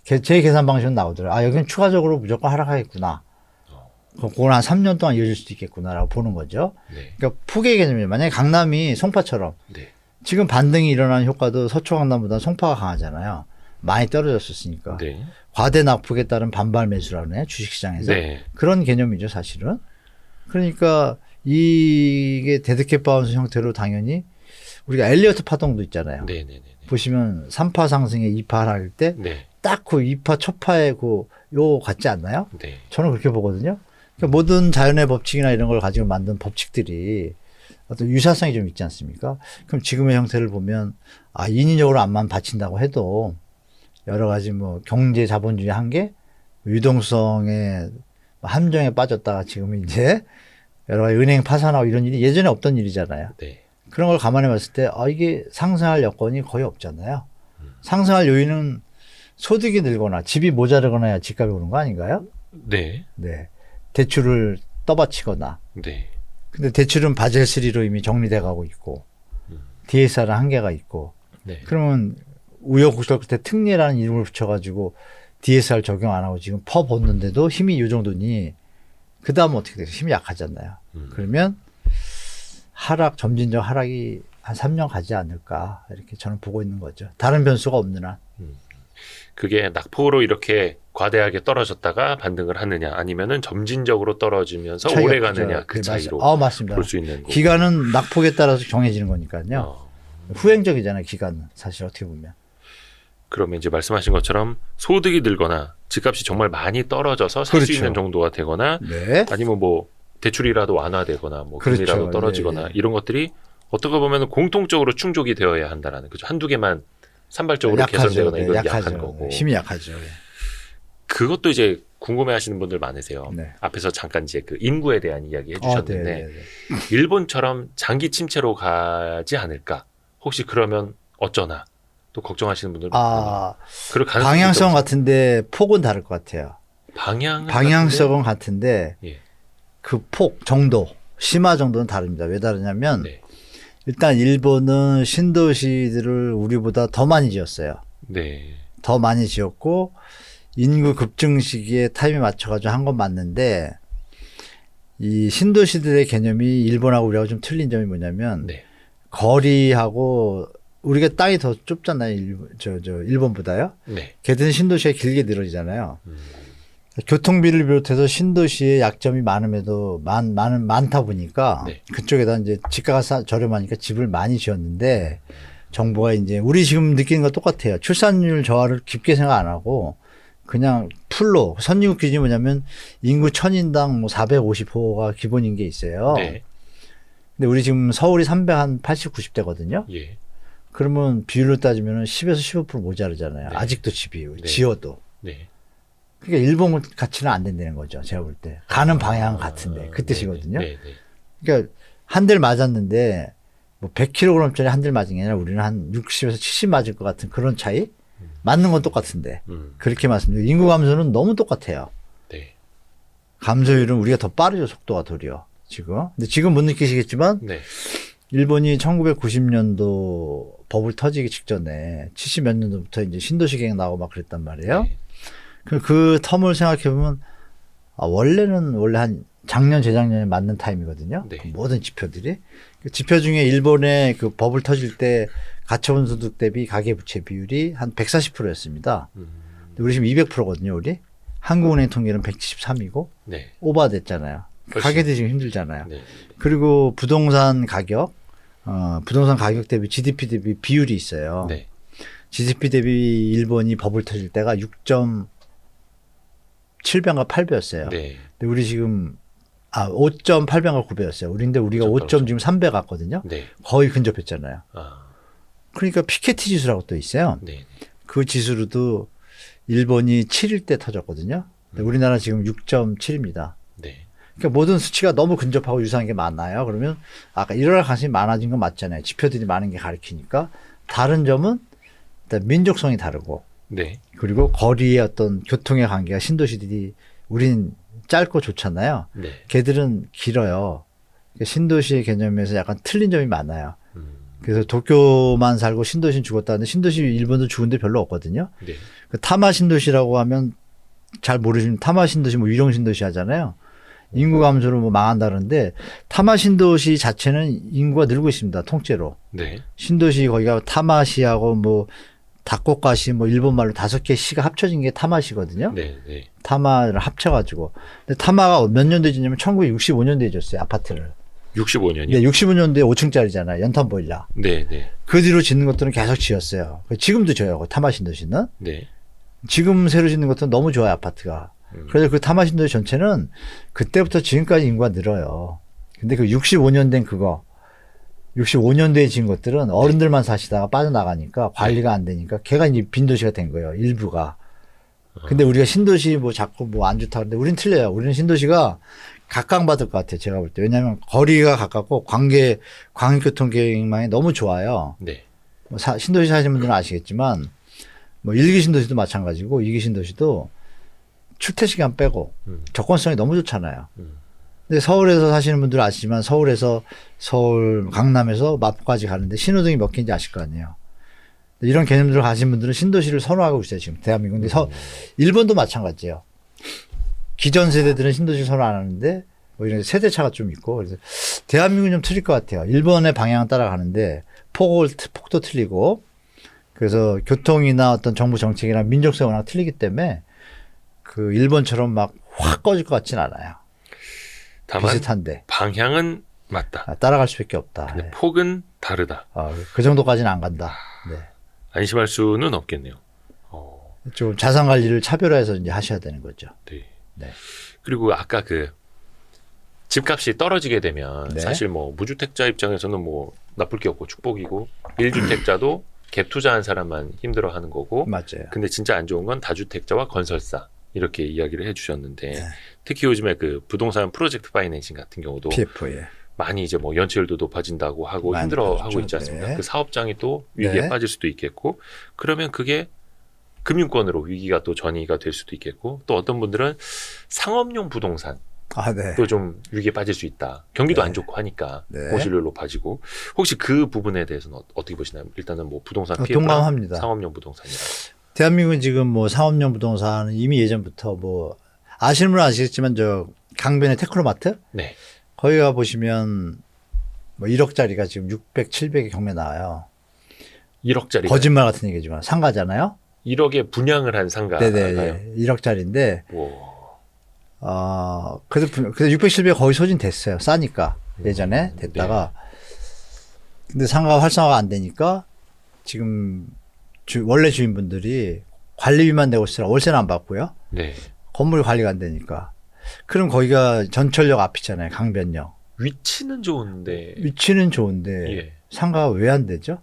제 계산 방식은 나오더라고요. 여기는 추가적으로 무조건 하락하겠구나. 그건 한 3년 동안 이어질 수도 있겠구나라고 보는 거죠. 네. 그러니까 폭의 개념이에요. 만약에 강남이 송파처럼 네. 지금 반등이 일어나는 효과도 서초 강남보다 송파가 강하잖아요. 많이 떨어졌었으니까. 네. 과대 낙폭에 따른 반발 매수라고 해요. 주식시장에서. 네. 그런 개념이죠, 사실은. 그러니까 이게 데드캣 바운스 형태로 당연히 우리가 엘리어트 파동도 있잖아요. 네. 네. 보시면 3파 상승에 2파 하락일 때 네. 딱 그 2파 첫 파에 요 같지 않나요? 네. 저는 그렇게 보거든요. 그러니까 모든 자연의 법칙이나 이런 걸 가지고 만든 법칙들이 어떤 유사성이 좀 있지 않습니까? 그럼 지금의 형태를 보면 인위적으로 안만 받친다고 해도 여러 가지 뭐 경제 자본주의 한계, 유동성의 함정에 빠졌다가 지금 이제 여러 가지 은행 파산하고 이런 일이 예전에 없던 일이잖아요. 네. 그런 걸 감안해 봤을 때 이게 상승할 여건이 거의 없잖아요. 상승할 요인은 소득이 늘거나 집이 모자르거나 해야 집값이 오른 거 아닌가요? 네. 네. 대출을 떠받치거나. 네. 근데 대출은 바젤3로 이미 정리돼 가고 있고 DSR은 한계가 있고 네. 그러면 우여곡절 끝에 특례라는 이름을 붙여가지고 DSR 적용 안 하고 지금 퍼 벗는데도 힘이 이 정도니 그 다음 어떻게 돼요? 힘이 약하잖아요. 그러면 점진적 하락이 한 3년 가지 않을까 이렇게 저는 보고 있는 거죠. 다른 변수가 없는 한. 그게 낙폭으로 이렇게 과대하게 떨어졌다가 반등을 하느냐 아니면은 점진적으로 떨어지면서 차이가 오래 크죠. 가느냐 그 네, 차이로 맞습니다. 볼 수 있는 거고. 기간은 낙폭에 따라서 정해지는 거니까요. 어, 후행적이잖아요. 기간은 사실 어떻게 보면. 그러면 이제 말씀하신 것처럼 소득이 늘거나 집값이 정말 많이 떨어져서 살 수 그렇죠. 있는 정도가 되거나 네. 아니면 뭐 대출이라도 완화되거나 뭐 그렇죠. 금리라도 떨어지거나 예, 예. 이런 것들이 어떻게 보면 공통적으로 충족이 되어야 한다라는 거죠. 한두 개만 산발적으로 개선되거나 이건 약한 거고. 힘이 약하죠. 예. 그것도 이제 궁금해하시는 분들 많으세요. 네. 앞에서 잠깐 이제 그 인구에 대한 이야기 해주셨는데 네. 일본처럼 장기 침체로 가지 않을까? 혹시 그러면 어쩌나? 또 걱정하시는 분들 그럴 가능성이 방향성 있다고 같은데 폭은 다를 것 같아요. 방향성은 같은데 예. 그 폭 정도 심화 정도는 다릅니다. 왜 다르냐면 네. 일단 일본은 신도시들을 우리보다 더 많이 지었어요. 네. 더 많이 지었고 인구 급증 시기에 타임에 맞춰가지고 한 건 맞는데 이 신도시들의 개념이 일본하고 우리하고 좀 틀린 점이 뭐냐면 네. 거리하고 우리가 땅이 더 좁잖아요. 일본보다요. 네. 걔들은 신도시가 길게 늘어지잖아요. 교통비를 비롯해서 신도시의 약점이 많음에도 많다 보니까 네. 그쪽에다 이제 집가가 저렴하니까 집을 많이 지었는데 정부가 이제 우리 지금 느끼는 거 똑같아요. 출산율 저하를 깊게 생각 안 하고 그냥 풀로 선진국 기준이 뭐냐면 인구 1000인당 뭐 450호가 기본인 게 있어요. 네. 근데 우리 지금 서울이 380, 90대거든요. 예. 그러면 비율로 따지면 10에서 15% 모자르잖아요. 네. 아직도 집이 네. 지어도. 네. 그러니까 일본 가치는 안 된다는 거죠. 제가 볼 때. 가는 방향은 같은데 그 뜻이거든요. 네. 네. 그러니까 한 대를 맞았는데 뭐 100kg짜리 한 대를 맞은 게 아니라 우리는 한 60에서 70 맞을 것 같은 그런 차이? 맞는 건 똑같은데 그렇게 말씀드려요. 인구 감소는 너무 똑같아요. 네. 감소율은 우리가 더 빠르죠. 속도가 도리어 지금. 근데 지금 못 느끼시겠지만 네. 일본이 1990년도 버블 터지기 직전에 70 몇 년도부터 이제 신도시 계획 나오고 막 그랬단 말이에요. 네. 그 텀을 생각해 보면 원래는 원래 한 작년 재작년에 맞는 타임이거든요. 네. 그 모든 지표들이 그 지표 중에 일본의 그 버블 터질 때 가처분 소득 대비 가계부채 비율이 한 140%였습니다. 우리 지금 200%거든요. 우리 한국은행 통계는 173이고 네. 오버됐잖아요. 가게들이 지금 힘들잖아요. 네. 그리고 부동산 가격 대비 GDP 대비 비율이 있어요. 네. GDP 대비 일본이 버블 터질 때가 6.7배인가 8배였어요. 네. 근데 우리 지금 5.8배인가 9배였어요. 우리인데 우리가 5. 지금 3배 갔거든요. 네. 거의 근접했잖아요. 아. 그러니까 피케티 지수라고 또 있어요. 네. 그 지수로도 일본이 7일 때 터졌거든요. 근데 우리나라 지금 6.7입니다. 네. 그러니까 모든 수치가 너무 근접하고 유사한 게 많아요. 그러면 아까 일어날 가능성이 많아진 건 맞잖아요. 지표들이 많은 게 가리키니까. 다른 점은 일단 민족성이 다르고 네. 그리고 거리의 어떤 교통의 관계가 신도시들이 우린 짧고 좋잖아요. 네. 걔들은 길어요. 그러니까 신도시의 개념에서 약간 틀린 점이 많아요. 그래서 도쿄만 살고 신도시는 죽었다는데 신도시 일본도 죽은 데 별로 없거든요. 네. 그 타마 신도시라고 하면 잘 모르시는 타마 신도시 뭐 위령 신도시 하잖아요. 인구 감소로 뭐 망한다는데 타마 신도시 자체는 인구가 늘고 있습니다. 통째로. 네. 신도시 거기가 타마시하고 뭐 다코카시 뭐 일본 말로 5개 시가 합쳐진 게 타마시거든요. 네. 네. 타마를 합쳐가지고. 근데 타마가 몇 년도에 짓냐면 1965년도에 졌어요. 아파트를. 65년이요? 근데 65년도에 5층짜리잖아요. 연탄 보일러. 네. 네. 그 뒤로 짓는 것들은 계속 지었어요. 지금도 져요. 타마 신도시는. 네. 지금 새로 짓는 것도 너무 좋아요. 아파트가. 그래서 그 타마 신도시 전체는 그때부터 지금까지 인구가 늘어요. 근데 그 65년 된 그거 65년도에 지은 것들은 어른들만 사시다가 빠져나가니까 관리가 안 되니까 걔가 이제 빈도시가 된 거예요. 일부가. 근데 우리가 신도시 뭐 자꾸 뭐 안 좋다 그러는데 우린 틀려요. 우리는 신도시가 각광받을 것 같아요. 제가 볼 때. 왜냐하면 거리가 가깝고 광역교통 계획망이 너무 좋아요. 네. 뭐 신도시 사시는 분들은 아시겠지만 뭐 1기 신도시도 마찬가지고 2기 신도시도 출퇴 시간 빼고 접근성이 너무 좋잖아요. 근데 서울에서 사시는 분들은 아시지만 서울에서 서울 강남에서 마포까지 가는데 신호등이 몇 개인지 아실 거 아니에요. 이런 개념들을 가진 분들은 신도시를 선호하고 있어요. 지금 대한민국. 근데 일본도 마찬가지예요. 기존 세대들은 신도시를 선호 안 하는데 뭐 이런 세대차가 좀 있고 그래서 대한민국은 좀 틀릴 것 같아요. 일본의 방향을 따라가는데 폭도 틀리고 그래서 교통이나 어떤 정부 정책이나 민족성이 워낙 틀리기 때문에 그 일본처럼 막 확 꺼질 것 같진 않아요. 다만 비슷한데 방향은 맞다. 따라갈 수밖에 없다. 근데 네. 폭은 다르다. 그 정도까지는 안 간다. 네. 안심할 수는 없겠네요. 좀 자산 관리를 차별화해서 이제 하셔야 되는 거죠. 네. 네. 그리고 아까 그 집값이 떨어지게 되면 네. 사실 뭐 무주택자 입장에서는 뭐 나쁠 게 없고 축복이고 1주택자도 갭 투자한 사람만 힘들어하는 거고 맞아요. 근데 진짜 안 좋은 건 다주택자와 건설사 이렇게 이야기를 해주셨는데 네. 특히 요즘에 그 부동산 프로젝트 파이낸싱 같은 경우도 PF에. 많이 이제 뭐 연체율도 높아진다고 하고 많이 힘들어하고 그렇죠. 있지 않습니까? 네. 그 사업장이 또 위기에 네. 빠질 수도 있겠고 그러면 그게 금융권으로 위기가 또 전이가 될 수도 있겠고 또 어떤 분들은 상업용 부동산 네. 또 좀 위기에 빠질 수 있다. 경기도 네. 안 좋고 하니까 네. 보실률 높아지고 혹시 그 부분에 대해서는 어떻게 보시나요? 일단은 뭐 부동산 PF랑 동감합니다. 상업용 부동산이라. 대한민국은 지금 뭐 상업용 부동산은 이미 예전부터 뭐 아시는 분은 아시겠지만 저 강변의 테크노마트 네. 거기 가 보시면 뭐 1억짜리가 지금 600, 700에 경매 나와요. 1억짜리 거짓말 같은 얘기지만 상가잖아요. 1억에 분양을 한 상가가요. 네네. 1억짜리인데 오. 그래도 600, 700 거의 소진됐어요. 싸니까 예전에 됐다가 근데 상가가 활성화가 안 되니까 지금 원래 주인분들이 관리비만 내고 쓰라 월세는 안 받고요. 네. 건물 관리가 안 되니까. 그럼 거기가 전철역 앞이잖아요. 강변역. 위치는 좋은데 위치는 좋은데 예. 상가가 왜 안 되죠?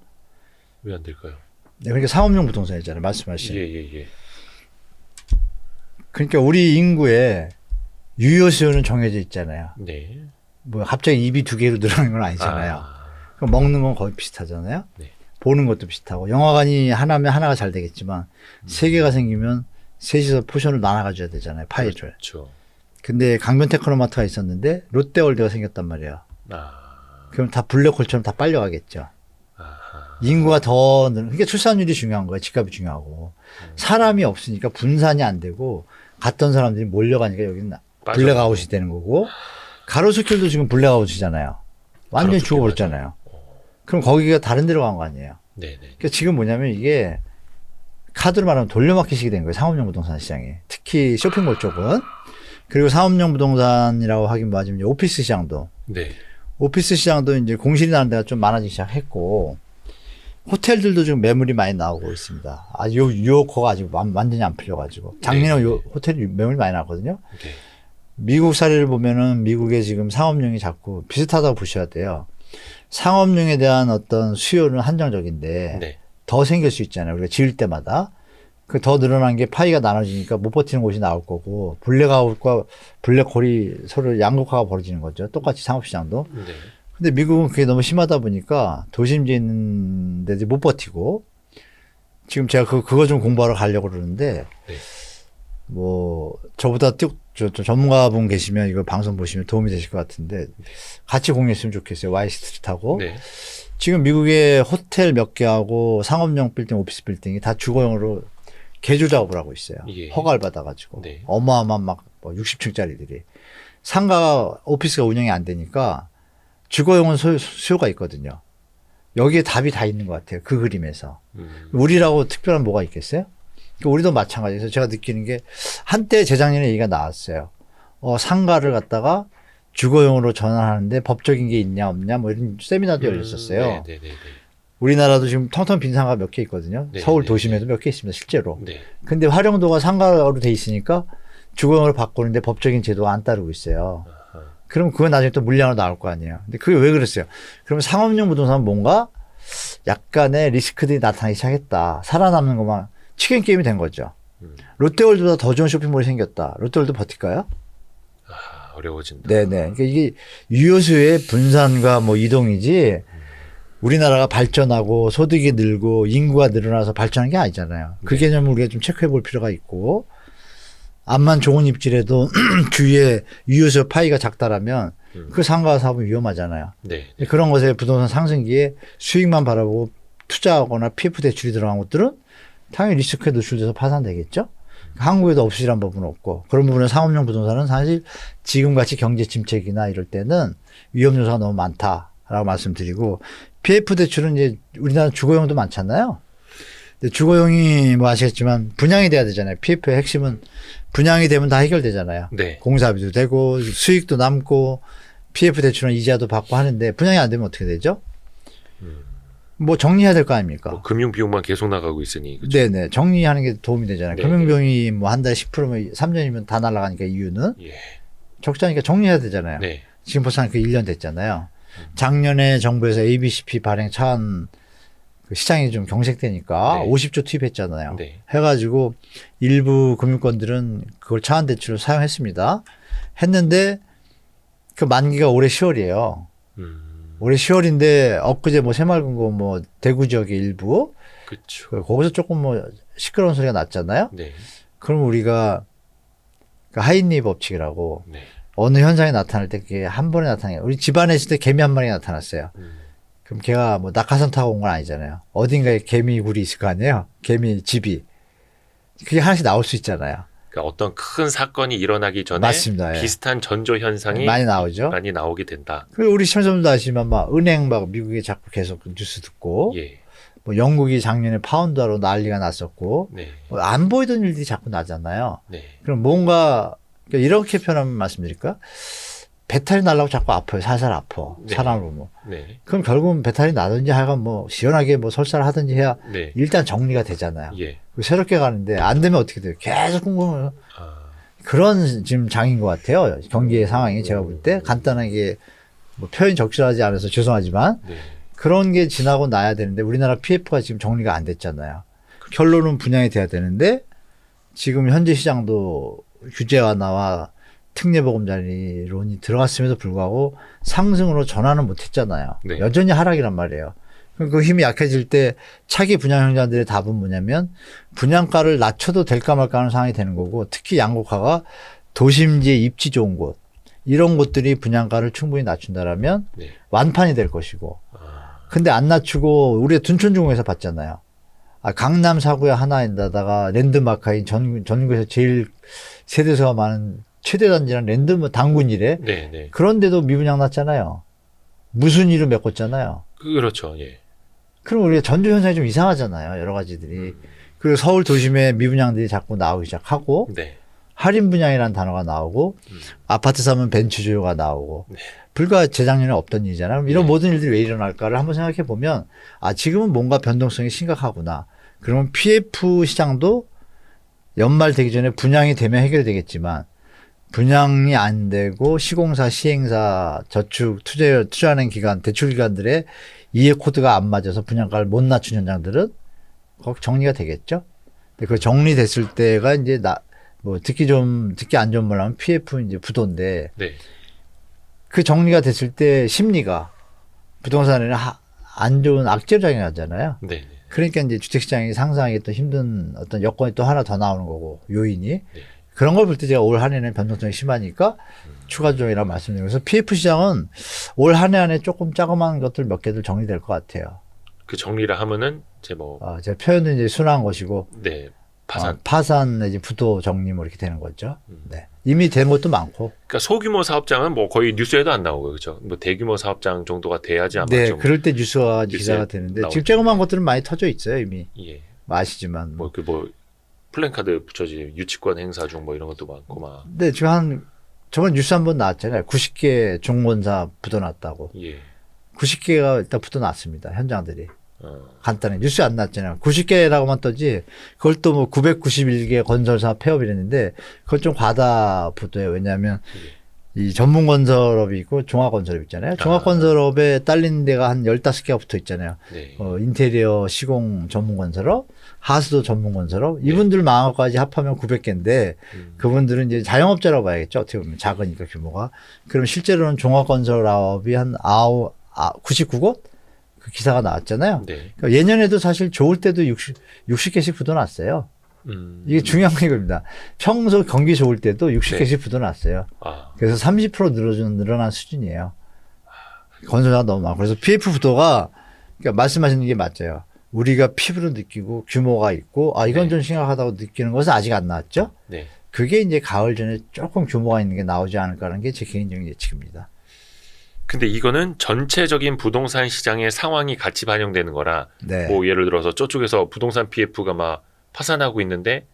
왜 안 될까요? 네, 그러니까 상업용 부동산이잖아요. 말씀하신. 예. 그러니까 우리 인구의 유효 수요는 정해져 있잖아요. 네. 뭐 갑자기 입이 두 개로 늘어나는 건 아니잖아요. 그럼 먹는 건 거의 비슷하잖아요. 네. 보는 것도 비슷하고 영화관이 하나면 하나가 잘 되겠지만 세 개가 생기면 셋이서 포션을 나눠 가져야 되잖아요. 파이를. 그렇죠. 근데 강변 테크노마트가 있었는데 롯데월드가 생겼단 말이에요. 그럼 다 블랙홀처럼 다 빨려가겠죠. 아하. 인구가 더 그러니까 출산율이 중요한 거예요. 집값이 중요하고 사람이 없으니까 분산이 안 되고 갔던 사람들이 몰려가니까 여기는 블랙아웃이 되는 거고 가로수길도 지금 블랙아웃이잖아요. 완전히 가로수길 죽어버렸잖아요. 그럼 거기가 다른 데로 간 거 아니에요. 네네. 그러니까 지금 뭐냐면 이게 카드로 말하면 돌려막기식이 된 거예요. 상업용 부동산 시장이. 특히 쇼핑몰 쪽은. 그리고 상업용 부동산이라고 하긴 뭐하지만 오피스 시장도. 네. 오피스 시장도 이제 공실이 나는 데가 좀 많아지기 시작했고 호텔들도 지금 매물이 많이 나오고 있습니다. 유효커가 아직 완전히 안 풀려가지고. 작년에 네. 호텔이 매물이 많이 나왔거든요. 네. 미국 사례를 보면은 미국의 지금 상업용이 자꾸 비슷하다고 보셔야 돼요. 상업용에 대한 어떤 수요는 한정적인데 네. 더 생길 수 있잖아요. 우리가 지을 때마다. 그 더 늘어난 게 파이가 나눠지니까 못 버티는 곳이 나올 거고 블랙아웃과 블랙홀이 서로 양극화가 벌어지는 거죠. 똑같이 상업시장도. 네. 근데 미국은 그게 너무 심하다 보니까 도심지에 있는 데들이 못 버티고 지금 제가 그거 좀 공부하러 가려고 그러는데 네. 뭐 저보다 저 전문가분 계시면 이거 방송 보시면 도움이 되실 것 같은데 같이 공유했으면 좋겠어요. 와이스트리트하고. 네. 지금 미국의 호텔 몇 개하고 상업용 빌딩, 오피스 빌딩이 다 주거용으로 개조 작업을 하고 있어요. 예. 허가를 받아가지고. 네. 어마어마한 막 60층짜리들이. 상가, 오피스가 운영이 안 되니까 주거용은 수요가 있거든요. 여기에 답이 다 있는 것 같아요. 그 그림에서. 우리라고 특별한 뭐가 있겠어요? 그러니까 우리도 마찬가지에서 제가 느끼는 게 한때 재작년에 얘기가 나왔어요. 상가를 갖다가 주거용으로 전환하는데 법적인 게 있냐 없냐 뭐 이런 세미나도 열렸었어요. 네. 우리나라도 지금 텅텅 빈 상가 몇 개 있거든요. 네, 서울 네, 도심에도 몇 개 있습니다. 실제로. 네. 근데 활용도가 상가로 돼 있으니까 주거용으로 바꾸는데 법적인 제도가 안 따르고 있어요. 아하. 그럼 그건 나중에 또 물량으로 나올 거 아니에요. 근데 그게 왜 그랬어요? 그러면 상업용 부동산은 뭔가 약간의 리스크들이 나타나기 시작했다. 살아남는 것만 치킨 게임이 된 거죠. 롯데월드보다 더 좋은 쇼핑몰이 생겼다. 롯데월드 버틸까요? 어려워진다. 네네. 그러니까 이게 유효수의 분산과 뭐 이동이지 우리나라가 발전하고 소득이 늘고 인구가 늘어나서 발전한 게 아니잖아요. 그 네. 개념을 우리가 좀 체크해 볼 필요가 있고 암만 좋은 입지라도 주위에 유효수 파이가 작다라면 그 상가 사업은 위험하잖아요. 네. 그런 것에 부동산 상승기에 수익만 바라보고 투자하거나 PF 대출이 들어간 것들은 당연히 리스크에 노출돼서 파산되겠죠. 한국에도 없으리란 법은 없고 그런 부분은 상업용 부동산은 사실 지금같이 경제 침체기나 이럴 때는 위험 요소가 너무 많다라고 말씀드리고 PF 대출은 이제 우리나라 주거용도 많잖아요. 근데 주거용이 뭐 아시겠지만 분양이 돼야 되잖아요. PF의 핵심은 분양이 되면 다 해결되잖아요. 네. 공사비도 되고 수익도 남고 PF 대출은 이자도 받고 하는데 분양이 안 되면 어떻게 되죠? 뭐 정리해야 될 거 아닙니까? 뭐 금융 비용만 계속 나가고 있으니. 그렇죠? 네네. 정리하는 게 도움이 되잖아요. 네. 금융비용이 뭐 한 달에 10%면 3년이면 다 날아가니까 이유는 예. 적자니까 정리해야 되잖아요. 네. 지금 벌써 그 1년 됐잖아요. 작년에 정부에서 ABCP 발행 차한 그 시장이 좀 경색되니까 네. 50조 투입했잖아요. 네. 해가지고 일부 금융권들은 그걸 차한 대출로 사용했습니다. 했는데 그 만기가 올해 10월이에요. 올해 10월인데 엊그제 뭐 새마을금고 뭐 대구 지역의 일부 그렇죠. 거기서 조금 뭐 시끄러운 소리가 났잖아요. 네. 그럼 우리가 그 하인리 법칙이라고 네. 어느 현상이 나타날 때 그게 한 번에 나타나요. 우리 집안에 있을 때 개미 한 마리가 나타났어요. 그럼 걔가 뭐 낙하산 타고 온 건 아니잖아요. 어딘가에 개미 굴이 있을 거 아니에요. 개미 집이. 그게 하나씩 나올 수 있잖아요. 그러니까 어떤 큰 사건이 일어나기 전에 맞습니다. 예. 비슷한 전조 현상이 많이 나오죠. 많이 나오게 된다. 그리고 우리 시청자분도 아시지만 막 은행 막 미국에 자꾸 계속 뉴스 듣고 예. 뭐 영국이 작년에 파운드화로 난리가 났었고 네. 뭐안 보이던 일들이 자꾸 나잖아요. 네. 그럼 뭔가 그러니까 이렇게 표현하면 말씀드릴까? 배탈이 나려고 자꾸 아파요. 살살 아파. 네. 사람을 보면. 네. 그럼 결국은 배탈이 나든지 하여간 뭐 시원하게 뭐 설사를 하든지 해야 네. 일단 정리가 되잖아요. 예. 새롭게 가는데 안 되면 어떻게 돼요? 계속 궁금해요. 아, 그런 지금 장인 것 같아요. 경기의 상황이 제가 볼 때 간단하게 뭐 표현이 적절하지 않아서 죄송하지만 네. 그런 게 지나고 나야 되는데 우리나라 PF가 지금 정리가 안 됐잖아요. 결론은 분양이 돼야 되는데 지금 현재 시장도 규제 완화와 특례보금자리론이 들어갔음에도 불구하고 상승으로 전환은 못했잖아요. 네. 여전히 하락이란 말이에요. 그럼 그 힘이 약해질 때 차기 분양형자들의 답은 뭐냐면 분양가를 낮춰도 될까 말까 하는 상황이 되는 거고 특히 양극화가 도심지에 입지 좋은 곳 이런 곳들이 분양가를 충분히 낮춘다라면 네. 완판이 될 것이고 아, 근데 안 낮추고 우리가 둔촌중공에서 봤잖아요. 아, 강남 사구의 하나인데다가 랜드마크인 전국에서 제일 세대수가 많은 최대 단지란 당군이래. 네, 네. 그런데도 미분양 났잖아요. 무슨 일을 메꿨잖아요. 그렇죠. 예. 그럼 우리가 전조 현상이 좀 이상하잖아요. 여러 가지들이. 그리고 서울 도심에 미분양들이 자꾸 나오기 시작하고 네. 할인 분양이라는 단어가 나오고 아파트 사면 벤츠 주요가 나오고 네. 불과 재작년에 없던 일이잖아요. 그럼 이런 네. 모든 일들이 왜 일어날까를 한번 생각해 보면 아 지금은 뭔가 변동성이 심각하구나. 그러면 PF 시장도 연말 되기 전에 분양이 되면 해결되겠지만 분양이 안 되고 시공사, 시행사, 저축, 투자하는 기관, 대출 기관들의 이해 코드가 안 맞아서 분양가를 못 낮춘 현장들은 거기 정리가 되겠죠. 근데 그 정리됐을 때가 이제 뭐 듣기 안 좋은 말로 하면 PF 이제 부도인데 네. 그 정리가 됐을 때 심리가 부동산에는 안 좋은 악재작용이 나잖아요. 네. 네. 그러니까 이제 주택시장이 상상하기 또 힘든 어떤 여건이 또 하나 더 나오는 거고 요인이 그런 걸 볼 때 제가 올 한 해는 변동성이 심하니까 추가 조정이라고 말씀드리고 그래서 PF 시장은 올 한 해 안에 조금 자그마한 것들 몇 개들 정리될 것 같아요. 그 정리를 하면은 이제 뭐 제가 표현은 이제 순화한 것이고 네. 파산. 파산 내지 부도 정리 뭐 이렇게 되는 거죠. 네. 이미 된 것도 많고. 그러니까 소규모 사업장은 뭐 거의 뉴스에도 안 나오고 그렇죠. 뭐 대규모 사업장 정도가 돼야지 아마 네, 좀 그럴 때 뉴스가 뉴스에 기사가 되는데 나오죠. 지금 조그만 것들은 많이 터져 있어요 이미. 예. 뭐 아시지만. 뭐 플랜카드 붙여지 유치권 행사 중 뭐 이런 것도 많고 막. 네, 지금 저번 뉴스 한 번 나왔잖아요. 90개 중공사 부도났다고. 예. 90개가 일단 부도났습니다. 현장들이. 어. 간단해. 뉴스 안 났잖아요. 90개라고만 떠지 그걸 또 뭐 991개 건설사 폐업이랬는데 그걸 좀 과다 보도해요. 왜냐하면 이 전문건설업이 있고 종합건설업 있잖아요. 종합건설업에 딸린 데가 한 15개가 붙어 있잖아요. 네. 인테리어 시공 전문건설업, 하수도 전문건설업 이분들 망한 것까지 합하면 900개인데 그분들은 이제 자영업자라고 봐야겠죠. 어떻게 보면 작으니까 규모가. 그럼 실제로는 종합건설업이 한 99곳? 그 기사가 나왔잖아요. 네. 그러니까 예년에도 사실 좋을 때도 60개씩 부도났어요. 이게 중요한 겁니다. 평소 경기 좋을 때도 60개씩 부도났어요. 아. 그래서 30% 늘어난 수준이에요. 건설사가 너무 많고. 그래서 PF 부도가, 그러니까 말씀하시는 게 맞아요. 우리가 피부로 느끼고 규모가 있고, 이건 네. 좀 심각하다고 느끼는 것은 아직 안 나왔죠? 네. 그게 이제 가을 전에 조금 규모가 있는 게 나오지 않을까라는 게 제 개인적인 예측입니다. 근데 이거는 전체적인 부동산 시장의 상황이 같이 반영되는 거라 네. 뭐 예를 들어서 저쪽에서 부동산 PF가 막 파산하고 있는데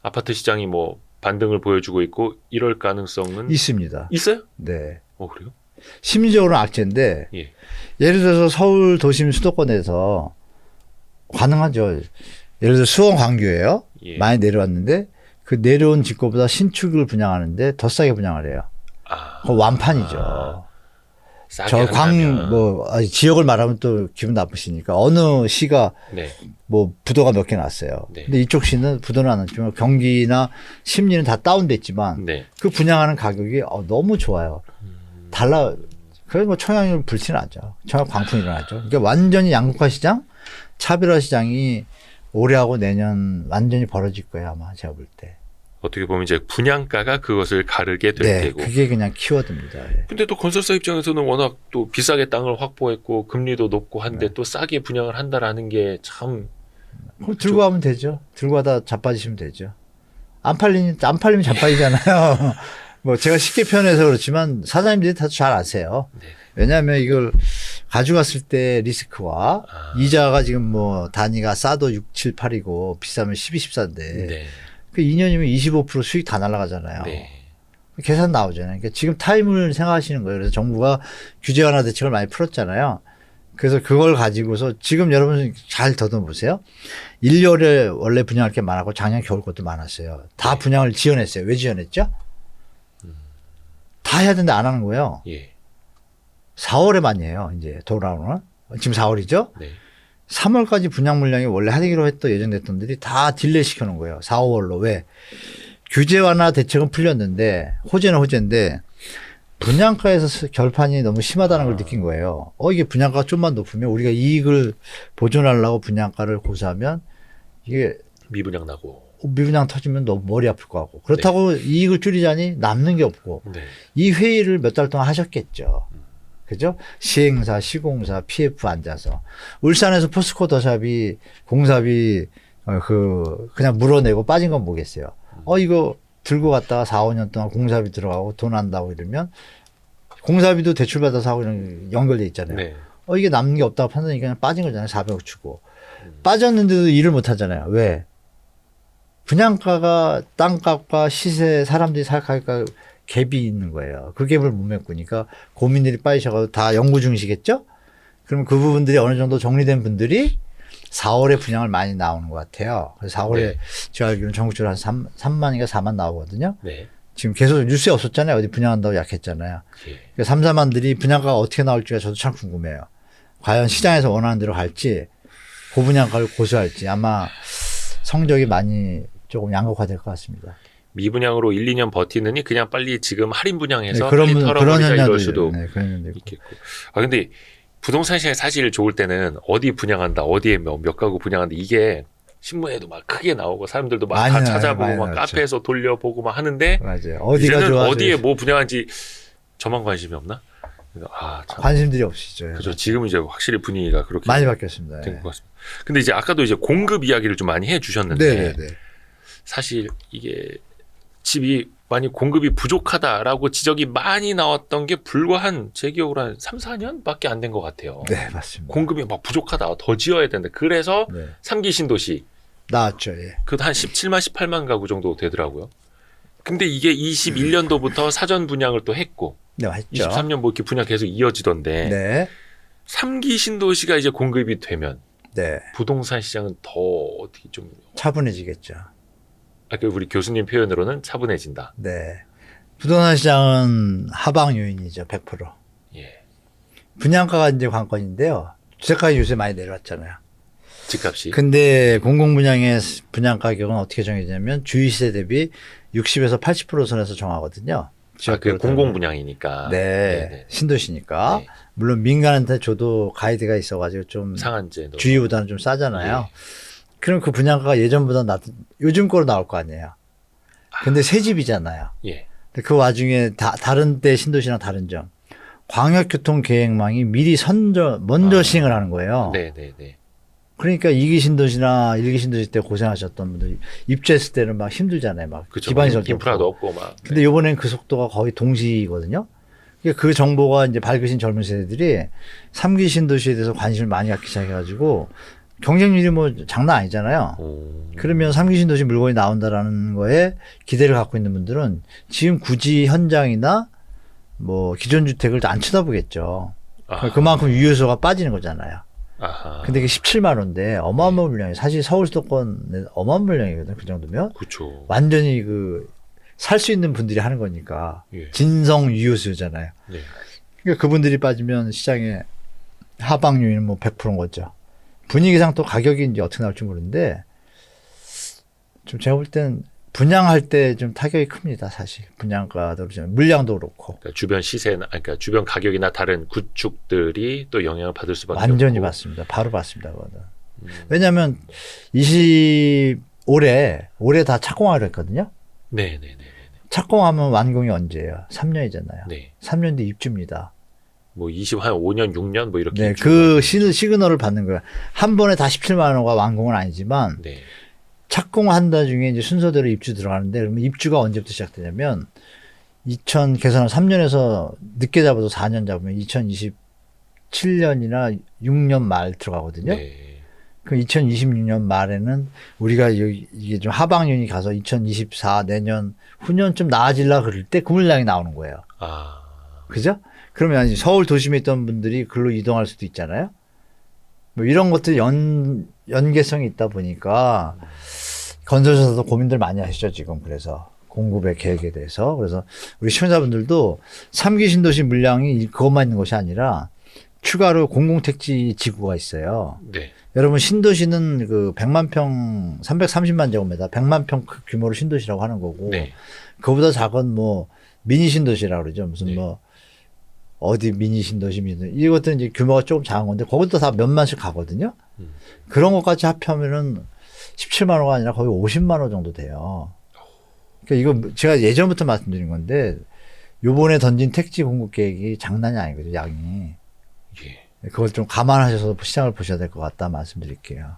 아파트 시장이 뭐 반등을 보여주고 있고 이럴 가능성은 있습니다. 있어요? 네. 그래요? 심리적으로는 악재인데, 예. 예를 들어서 서울 도심 수도권에서 가능하죠. 예를 들어 수원 광교예요. 예. 많이 내려왔는데 그 내려온 집거보다 신축을 분양하는데 더 싸게 분양을 해요. 그 완판이죠. 싸게 한다면. 지역을 말하면 또 기분 나쁘시니까 어느 시가 네. 뭐 부도가 몇 개 났어요. 네. 근데 이쪽 시는 부도는 안 났지만 경기나 심리는 다 다운됐지만 네. 그 분양하는 가격이 너무 좋아요. 그래서 뭐 청약률 불티나죠. 청약 광풍이 일어나죠. 그러니까 완전히 양극화 시장, 차별화 시장이 올해하고 내년 완전히 벌어질 거예요 아마 제가 볼 때. 어떻게 보면 이제 분양가가 그것을 가르게 될 네, 테고. 그게 그냥 키워드입니다. 예. 근데 또 건설사 입장에서는 워낙 또 비싸게 땅을 확보했고 금리도 높고 한데 또 싸게 분양을 한다라는 게 참. 그럼 들고 가면 되죠. 들고 가다 자빠지시면 되죠. 안 팔리면 자빠지잖아요. 뭐 제가 쉽게 표현해서 그렇지만 사장님들이 다 잘 아세요. 네. 왜냐하면 이걸 가져갔을 때 리스크와 이자가 지금 뭐 단위가 싸도 6, 7, 8이고 비싸면 12, 14인데 네. 그 2년이면 25% 수익 다 날아가잖아요. 네. 계산 나오잖아요. 그러니까 지금 타임을 생각하시는 거예요. 그래서 정부가 규제 완화 대책을 많이 풀었잖아요. 그래서 그걸 가지고서 지금 여러분 잘 더듬어보세요. 1월에 원래 분양할 게 많았고 작년 겨울 것도 많았어요. 다 분양을 지연했어요. 왜 지연했죠? 다 해야 되는데 안 하는 거예요. 예. 4월에 많이 해요. 이제 돌아오는. 지금 4월이죠? 네. 3월까지 분양 물량이 원래 하기로 했던 예정됐던 들이 다 딜레이 시켜놓은 거예요. 4, 5월로. 왜? 규제 완화 대책은 풀렸는데 호재는 호재인데 분양가에서 결판이 너무 심하다는 걸 느낀 거예요. 이게 분양가가 좀만 높으면 우리가 이익을 보존하려고 분양가를 고수하면 이게 미분양 나고. 미분양 터지면 너무 머리 아플 것 같고 그렇다고 이익을 줄이자니 남는 게 없고 네. 이 회의를 몇 달 동안 하셨겠죠. 그죠? 시행사, 시공사, PF 앉아서 울산에서 포스코 더샵이 공사비 그냥 물어내고 빠진 건 뭐겠어요. 이거 들고 갔다가 4, 5년 동안 공사비 들어가고 돈 한다고 이러면 공사비도 대출받아서 하고 이런 연결돼 있잖아요. 네. 이게 남는 게 없다고 판단이 그냥 빠진 거잖아요. 400억 주고. 빠졌는데도 일을 못 하잖아요. 왜? 분양가가 땅값과 시세 사람들이 살 가격과 갭이 있는 거예요. 그 갭을 못 메꾸니까 고민들이 빠지셔가지고 다 연구 중이시겠죠? 그럼 그 부분들이 어느 정도 정리된 분들이 4월에 분양을 많이 나오는 것 같아요. 그래서 4월에 네. 제가 알기로는 전국적으로 한 3만인가 4만 나오거든요. 네. 지금 계속 뉴스에 없었잖아요. 어디 분양한다고 약했잖아요. 예. 그러니까 3, 4만들이 분양가가 어떻게 나올지가 저도 참 궁금해요. 과연 시장에서 원하는 대로 갈지 고분양가를 고수할지 아마 성적이 많이 조금 양극화될 것 같습니다. 미분양으로 1, 2년 버티느니 그냥 빨리 지금 할인 분양해서 네, 그런 빨리 털어버리자 이럴 현상도 수도 네, 그런 현상도 있고. 있겠고. 근데 부동산 시장이 사실 좋을 때는 어디 분양한다, 어디에 몇 가구 분양한다 이게 신문에도 막 크게 나오고 사람들도 막 많이 다 나와요, 찾아보고 많이 막 나왔죠. 카페에서 돌려보고 막 하는데 맞아요. 어디가 이제는 좋아서 어디에 뭐 분양한지 저만 관심이 없나? 참. 관심들이 없으시죠. 그죠. 지금은 이제 확실히 분위기가 그렇게 많이 바뀌었습니다. 된 것 같습니다. 근데 이제 아까도 이제 공급 이야기를 좀 많이 해주셨는데 네네네. 사실 이게 집이 많이 공급이 부족하다라고 지적이 많이 나왔던 게 불과 제 기억으로 한 3, 4년밖에 안 된 것 같아요. 네, 맞습니다. 공급이 막 부족하다. 더 지어야 된다. 그래서 네. 3기 신도시 나왔죠. 예. 그것도 한 17만, 18만 가구 정도 되더라고요. 근데 이게 21년도부터 사전 분양을 또 했고 네, 했죠. 23년 뭐 이렇게 분양 계속 이어지던데 네. 3기 신도시가 이제 공급이 되면 네. 부동산 시장은 더 어떻게 좀 차분해지겠죠. 아까 우리 교수님 표현으로는 차분해진다. 네. 부동산 시장은 하방 요인이죠. 100%. 예. 분양가가 이제 관건인데요. 주택가격이 요새 많이 내려왔잖아요. 집값이. 근데 공공분양의 분양 가격은 어떻게 정해지냐면 주위시세 대비 60에서 80% 선에서 정하거든요. 그 공공 분양이니까. 네. 네네. 신도시니까. 네. 물론 민간한테 줘도 가이드가 있어가지고 좀 상한제. 주위보다는 좀 싸잖아요. 예. 그럼 그 분양가가 예전보다 요즘 거로 나올 거 아니에요. 근데 새 집이잖아요. 예. 근데 그 와중에 다른 데 신도시랑 다른 점. 광역교통 계획망이 미리 먼저 시행을 하는 거예요. 네네네. 그러니까 2기 신도시나 1기 신도시 때 고생하셨던 분들 입주했을 때는 막 힘들잖아요. 막 그쵸. 기반시설도 인프라도 없고. 없고 막. 근데 이번엔 그 속도가 거의 동시거든요. 그러니까 그 정보가 이제 밝으신 젊은 세대들이 3기 신도시에 대해서 관심을 많이 갖기 시작해가지고 경쟁률이 뭐 장난 아니잖아요. 그러면 3기 신도시 물건이 나온다라는 거에 기대를 갖고 있는 분들은 지금 굳이 현장이나 뭐 기존 주택을 안 쳐다보겠죠. 아하. 그만큼 유효소가 빠지는 거잖아요. 아하. 근데 이게 17만 원인데 어마어마한 물량이 사실 서울 수도권 어마어마한 물량이거든. 그 정도면 그렇죠. 완전히 살 수 있는 분들이 하는 거니까 예. 진성 유효수잖아요. 네. 그러니까 그분들이 빠지면 시장에 하방 요인은 뭐 100%인 거죠. 분위기상 또 가격이 이제 어떻게 나올지 모르는데 좀 제가 볼 땐 분양할 때 좀 타격이 큽니다. 사실 분양가도 그렇지만 물량도 그렇고 그러니까 주변 시세나 그러니까 주변 가격이나 다른 구축들이 또 영향을 받을 수밖에 완전히 없고. 받습니다. 바로 받습니다. 그거는. 왜냐하면 올해 다 착공하려 했거든요. 네네네. 착공하면 완공이 언제예요? 3년이잖아요. 네. 3년 뒤 입주입니다. 뭐 한 5년, 6년 뭐 이렇게. 네, 그 시그널을 받는 거예요. 한 번에 다 17만 원과 완공은 아니지만 네. 착공한다 중에 이제 순서대로 입주 들어가는데 그러면 입주가 언제부터 시작되냐면 개선한 3년에서 늦게 잡아도 4년 잡으면 2027년이나 6년 말 들어가거든요. 네. 그 2026년 말에는 우리가 이게 좀 하방연이 가서 2024 내년 후년쯤 나아질라 그럴 때 그 물량이 나오는 거예요. 아, 그죠? 그러면 서울 도심에 있던 분들이 글로 이동할 수도 있잖아요. 뭐 이런 것들 연계성이 있다 보니까 건설사도 고민들 많이 하시죠, 지금. 그래서 공급의 계획에 대해서. 그래서 우리 시청자분들도 3기 신도시 물량이 그것만 있는 것이 아니라 추가로 공공택지 지구가 있어요. 네. 여러분 신도시는 그 100만 평, 330만 제곱미터, 100만 평 규모로 신도시라고 하는 거고 네. 그보다 작은 뭐 미니 신도시라고 그러죠. 무슨 네. 뭐 어디 미니 신도시 이것들은 이제 규모가 조금 작은 건데 거기도 다 몇만씩 가거든요. 그런 것까지 합하면은 17만 호가 아니라 거의 50만 호 정도 돼요. 그러니까 이거 제가 예전부터 말씀드린 건데 요번에 던진 택지 공급 계획이 장난이 아니거든요, 양이. 예. 그걸 좀 감안하셔서 시장을 보셔야 될 것 같다 말씀드릴게요.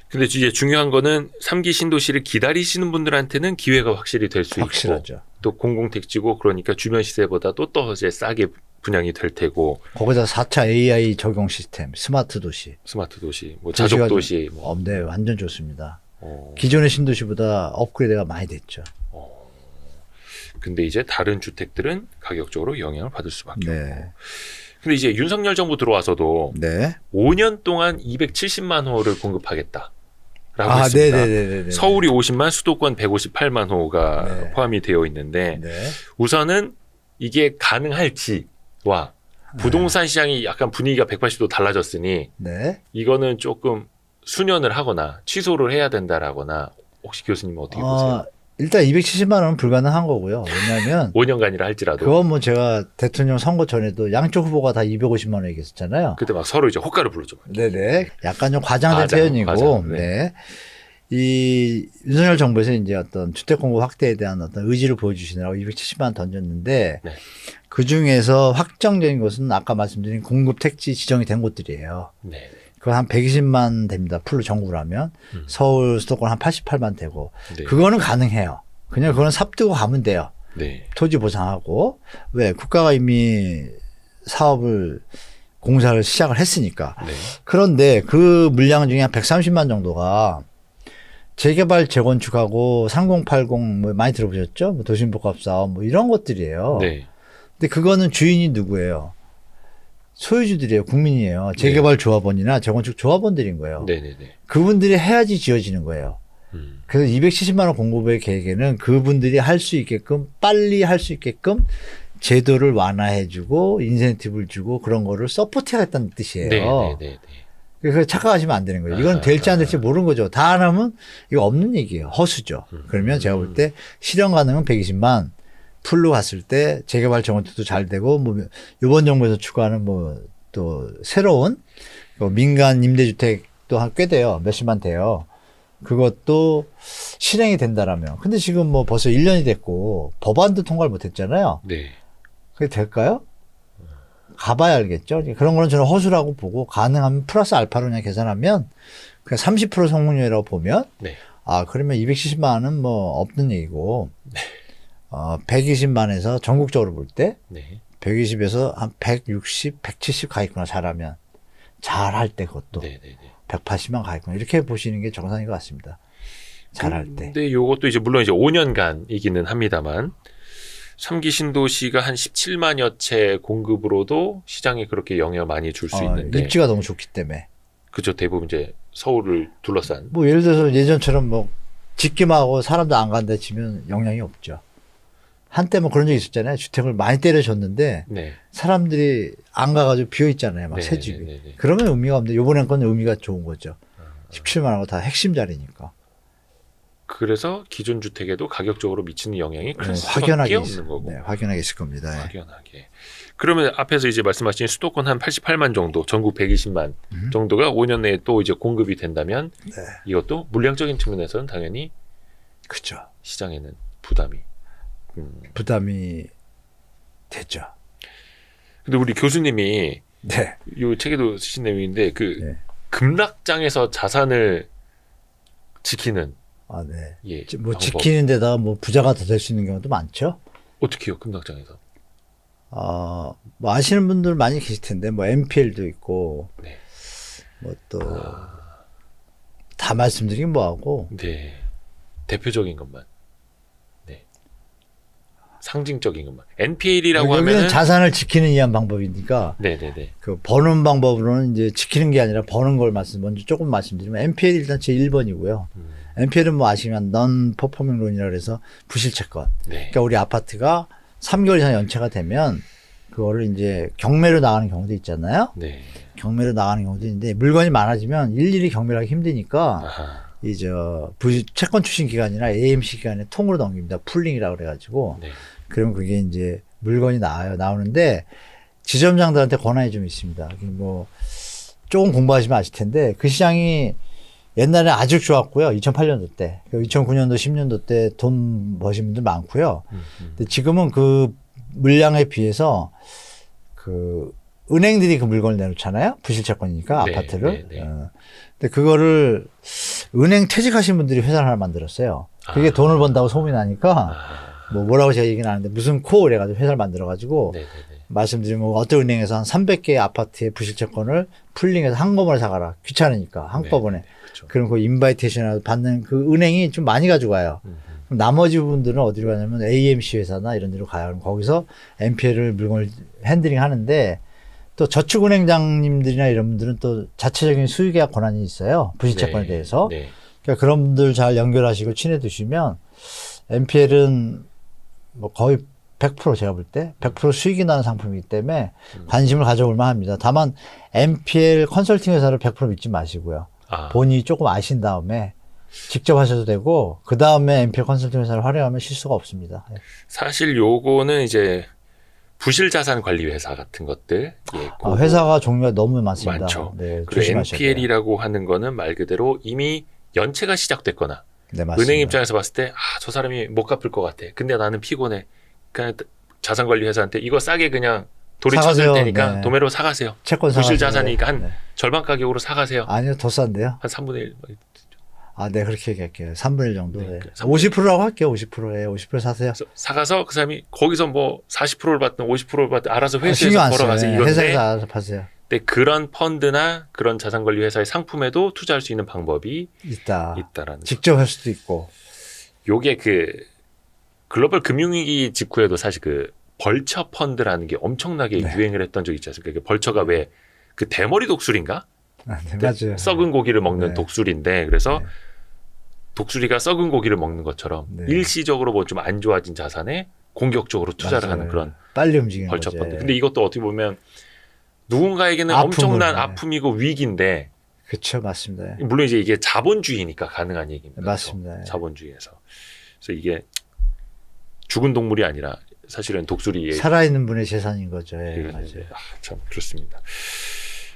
근데 이제 중요한 거는 3기 신도시를 기다리시는 분들한테는 기회가 확실히 될 수 있고 확실하죠. 또 공공택지고 그러니까 주변 시세보다 또 이제 싸게 분양이 될 테고 거기다 4차 AI 적용 시스템, 스마트 도시. 스마트 도시, 뭐 자족 도시 뭐. 네, 완전 좋습니다. 기존의 신도시보다 업그레이드가 많이 됐죠. 근데 이제 다른 주택들은 가격적으로 영향을 받을 수밖에 네. 없고. 근데 이제 윤석열 정부 들어와서도 네. 5년 동안 270만 호를 공급하겠다. 라고 했습니다. 네네네. 서울이 50만, 수도권 158만 호가 네. 포함이 되어 있는데 네. 우선은 이게 가능할지와 부동산 시장이 약간 분위기가 180도 달라졌으니 네. 이거는 조금 수년을 하거나 취소를 해야 된다라거나 혹시 교수님은 어떻게 보세요? 일단 270만 원은 불가능한 거고요. 왜냐하면 5년간이라 할지라도 그건 뭐 제가 대통령 선거 전에도 양쪽 후보가 다 250만 원 얘기했었잖아요. 그때 막 서로 이제 호가를 불렀죠. 네네. 약간 좀 과장된 과장, 표현이고, 과장, 네. 네. 이 윤석열 정부에서 이제 어떤 주택 공급 확대에 대한 어떤 의지를 보여주시느라고 270만 원 던졌는데, 네. 그 중에서 확정적인 것은 아까 말씀드린 공급 택지 지정이 된 곳들이에요. 네. 그거 한 120만 됩니다. 풀로 전국으로 하면. 서울, 수도권 한 88만 되고. 네. 그거는 가능해요. 그냥 그거는 삽두고 가면 돼요. 네. 토지 보상하고. 왜? 국가가 이미 사업을, 공사를 시작을 했으니까. 네. 그런데 그 물량 중에 한 130만 정도가 재개발, 재건축하고 3080 뭐 많이 들어보셨죠? 뭐 도심복합사업 뭐 이런 것들이에요. 네. 근데 그거는 주인이 누구예요? 소유주들이에요. 국민이에요. 재개발 조합원이나 재건축 조합원들인 거예요. 네네네. 그분들이 해야지 지어지는 거예요. 그래서 270만 원 공급의 계획에는 그분들이 할 수 있게끔 빨리 할 수 있게끔 제도를 완화해주고 인센티브를 주고 그런 거를 서포트하겠다는 뜻이에요. 네네네. 그래서 착각하시면 안 되는 거예요. 이건 될지 안 될지 모르는 거죠. 다 안 하면 이거 없는 얘기예요. 허수죠. 그러면 제가 볼 때 실현 가능은 120만 풀로 갔을 때 재개발 정원도 잘 되고 뭐 이번 정부에서 추구하는 뭐 또 새로운 민간 임대주택도 꽤 돼요. 몇십만 돼요. 그것도 실행이 된다라면. 근데 지금 뭐 벌써 1년이 됐고 법안도 통과를 못 했잖아요. 네. 그게 될까요? 가봐야 알겠죠. 그런 거는 저는 허수라고 보고 가능하면 플러스 알파로 그냥 계산하면 그냥 30% 성공률이라고 보면 네. 그러면 270만 원은 뭐 없는 얘기고 120만에서 전국적으로 볼 때 네. 120에서 한 160, 170 가 있구나 잘하면 잘할 때 그것도 네네네. 180만 가 있구나 이렇게 보시는 게 정상인 것 같습니다. 잘할 때. 근데 요것도 이제 물론 이제 5년간이기는 합니다만 3기 신도시가 한 17만여 채 공급으로도 시장에 그렇게 영향을 많이 줄 수 있는데 입지가 너무 좋기 때문에. 그죠. 대부분 이제 서울을 둘러싼 뭐 예를 들어서 예전처럼 뭐 짓기만 하고 사람도 안 간다 치면 영향이 없죠. 한때 뭐 그런 적이 있었잖아요. 주택을 많이 때려줬는데 네. 사람들이 안 가가지고 비어 있잖아요. 막 네, 새 집이. 네, 네, 네. 그러면 의미가 없는데 요번엔 건 의미가 좋은 거죠. 17만 원하고 다 핵심 자리니까. 그래서 기존 주택에도 가격적으로 미치는 영향이 클 수밖에 확연하게 없는 거고. 네, 확연하게 있을 겁니다. 네. 확연하게. 그러면 앞에서 이제 말씀하신 수도권 한 88만 정도, 전국 120만 정도가 5년 내에 또 이제 공급이 된다면 네. 이것도 물량적인 측면에서는 당연히 그죠. 시장에는 부담이. 부담이 되죠. 근데 우리 교수님이 네. 이 책에도 쓰신 내용인데 그 네. 급락장에서 자산을 지키는 네. 예, 뭐 방법. 지키는 데다가 뭐 부자가 더 될 수 있는 경우도 많죠. 어떻게요? 급락장에서? 뭐 아시는 분들 많이 계실 텐데 뭐 MPL도 있고 네. 뭐 또 다 말씀드리긴 뭐하고. 네. 대표적인 것만. 네. 상징적인 것만. NPL이라고 여기는 하면은 자산을 지키는 위한 방법이니까 네네네. 그 버는 방법으로는 이제 지키는 게 아니라 버는 걸 먼저 조금 말씀드리면 NPL 일단 제 1번이고요. NPL은 뭐 아시면 넌 퍼포밍 론이라 그래서 부실채권. 네. 그러니까 우리 아파트가 3개월 이상 연체가 되면 그거를 이제 경매로 나가는 경우도 있잖아요. 네. 경매로 나가는 경우도 있는데 물건이 많아지면 일일이 경매를 하기 힘드니까 아하. 채권 출신 기간이나 AMC 기간에 통으로 넘깁니다. 풀링이라고 그래가지고. 네. 그러면 그게 이제 물건이 나오는데 지점장들한테 권한이 좀 있습니다. 뭐 조금 공부하시면 아실 텐데 그 시장이 옛날에 아주 좋았고요. 2008년도 때, 2009년도, 10년도 때 돈 버신 분들 많고요. 근데 지금은 그 물량에 비해서 그 은행들이 그 물건을 내놓잖아요. 부실채권이니까 네, 아파트를. 네, 네. 근데 그거를 은행 퇴직하신 분들이 회사를 하나 만들었어요. 그게 돈을 번다고 소문이 나니까 뭐라고 제가 얘기는 안 하는데 무슨 코어 해가지고 회사를 만들어가지고 네네네. 말씀드리면 어떤 은행에서 한 300개 아파트의 부실채권을 풀링해서 한꺼번에 사가라. 귀찮으니까 한꺼번에. 네, 그렇죠. 그럼 그 인바이테이션을 받는 그 은행이 좀 많이 가져가요. 그럼 나머지 부분들은 어디로 가냐면 AMC 회사나 이런 데로 가요. 그럼 거기서 NPL을 물건을 핸들링 하는데 또 저축은행장님들이나 이런 분들은 또 자체적인 수의계약 권한이 있어요. 부실채권에 네, 대해서. 네. 그러니까 그런 분들 잘 연결하시고 친해두시면 NPL은 뭐 거의 100% 제가 볼 때 100% 수익이 나는 상품이기 때문에 관심을 가져볼 만합니다. 다만 NPL 컨설팅 회사를 100% 믿지 마시고요. 본인이 조금 아신 다음에 직접 하셔도 되고 그 다음에 NPL 컨설팅 회사를 활용하면 실수가 없습니다. 사실 요거는 이제 부실자산관리회사 같은 것들. 예, 회사가 종류가 너무 많습니다. 많죠. 네, 그리고 NPL이라고 하는 거는 말 그대로 이미 연체가 시작됐거나 네, 맞습니다. 은행 입장에서 봤을 때 저 사람이 못 갚을 것 같아. 근데 나는 피곤해. 그냥 자산관리회사한테 이거 싸게 그냥 돌이쳐줄 테니까 네. 도매로 사가세요. 채권 부실자산이니까 한 네. 절반 가격으로 사가세요. 아니요, 더 싼데요. 한 3분의 1. 네, 그렇게 얘기할게요. 3분의 1 정도. 네, 네. 3분의 50%라고 할게요. 50%에 50% 사세요. 사가서 그 사람이 거기서 뭐 40%를 받든 50%를 받든 알아서 신경 회수해서 안 써요. 벌어가세요. 이건데 회사에서 알아서 파세요. 근데 그런 펀드나 그런 자산관리회사의 상품에도 투자할 수 있는 방법이 있다라는 직접 할 수도 있고. 요게 그 글로벌 금융위기 직후에도 사실 그 벌처 펀드라는 게 엄청나게 네. 유행을 했던 적이 있지 않습니까? 그 벌처가 왜 그 대머리 독수리인가? 네, 맞아요. 썩은 고기를 먹는 네. 독수리인데 그래서 네. 독수리가 썩은 고기를 먹는 것처럼 네. 일시적으로 뭐 좀 안 좋아진 자산에 공격적으로 투자를 맞아요. 하는 그런 빨리 움직이는 벌처 거죠. 펀드. 근데 이것도 어떻게 보면 누군가에게는 엄청난 네. 아픔이고 위기인데 그렇죠, 맞습니다. 물론 이제 이게 자본주의니까 가능한 얘기입니다. 맞습니다. 그래서 자본주의에서. 그래서 이게 죽은 동물이 아니라 사실은 독수리의 살아있는 분의 재산인 거죠. 맞아요. 참 그렇습니다.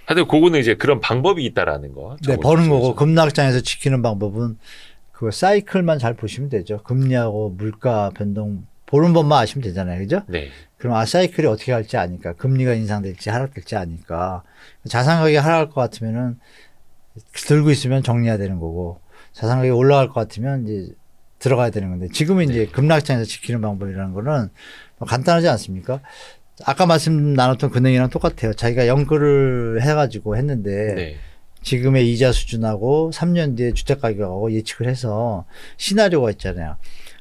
하여튼 그거는 이제 그런 방법이 있다라는 거. 네, 버는 거고 급락장에서 지키는 방법은 그 사이클만 잘 보시면 되죠. 금리하고 물가 변동 보는 법만 아시면 되잖아요, 그죠? 네. 그럼 사이클이 어떻게 갈지 아니까 금리가 인상될지 하락될지 아니까 자산 가격이 하락할 것 같으면은 들고 있으면 정리해야 되는 거고 자산 가격이 올라갈 것 같으면 이제 들어가야 되는 건데 지금은 이제 급락장에서 지키는 방법이라는 거는 뭐 간단하지 않습니까? 아까 말씀 나눴던 금융이랑 똑같아요. 자기가 연끌을 해가지고 했는데 네. 지금의 이자 수준하고 3년 뒤에 주택 가격하고 예측을 해서 시나리오가 있잖아요.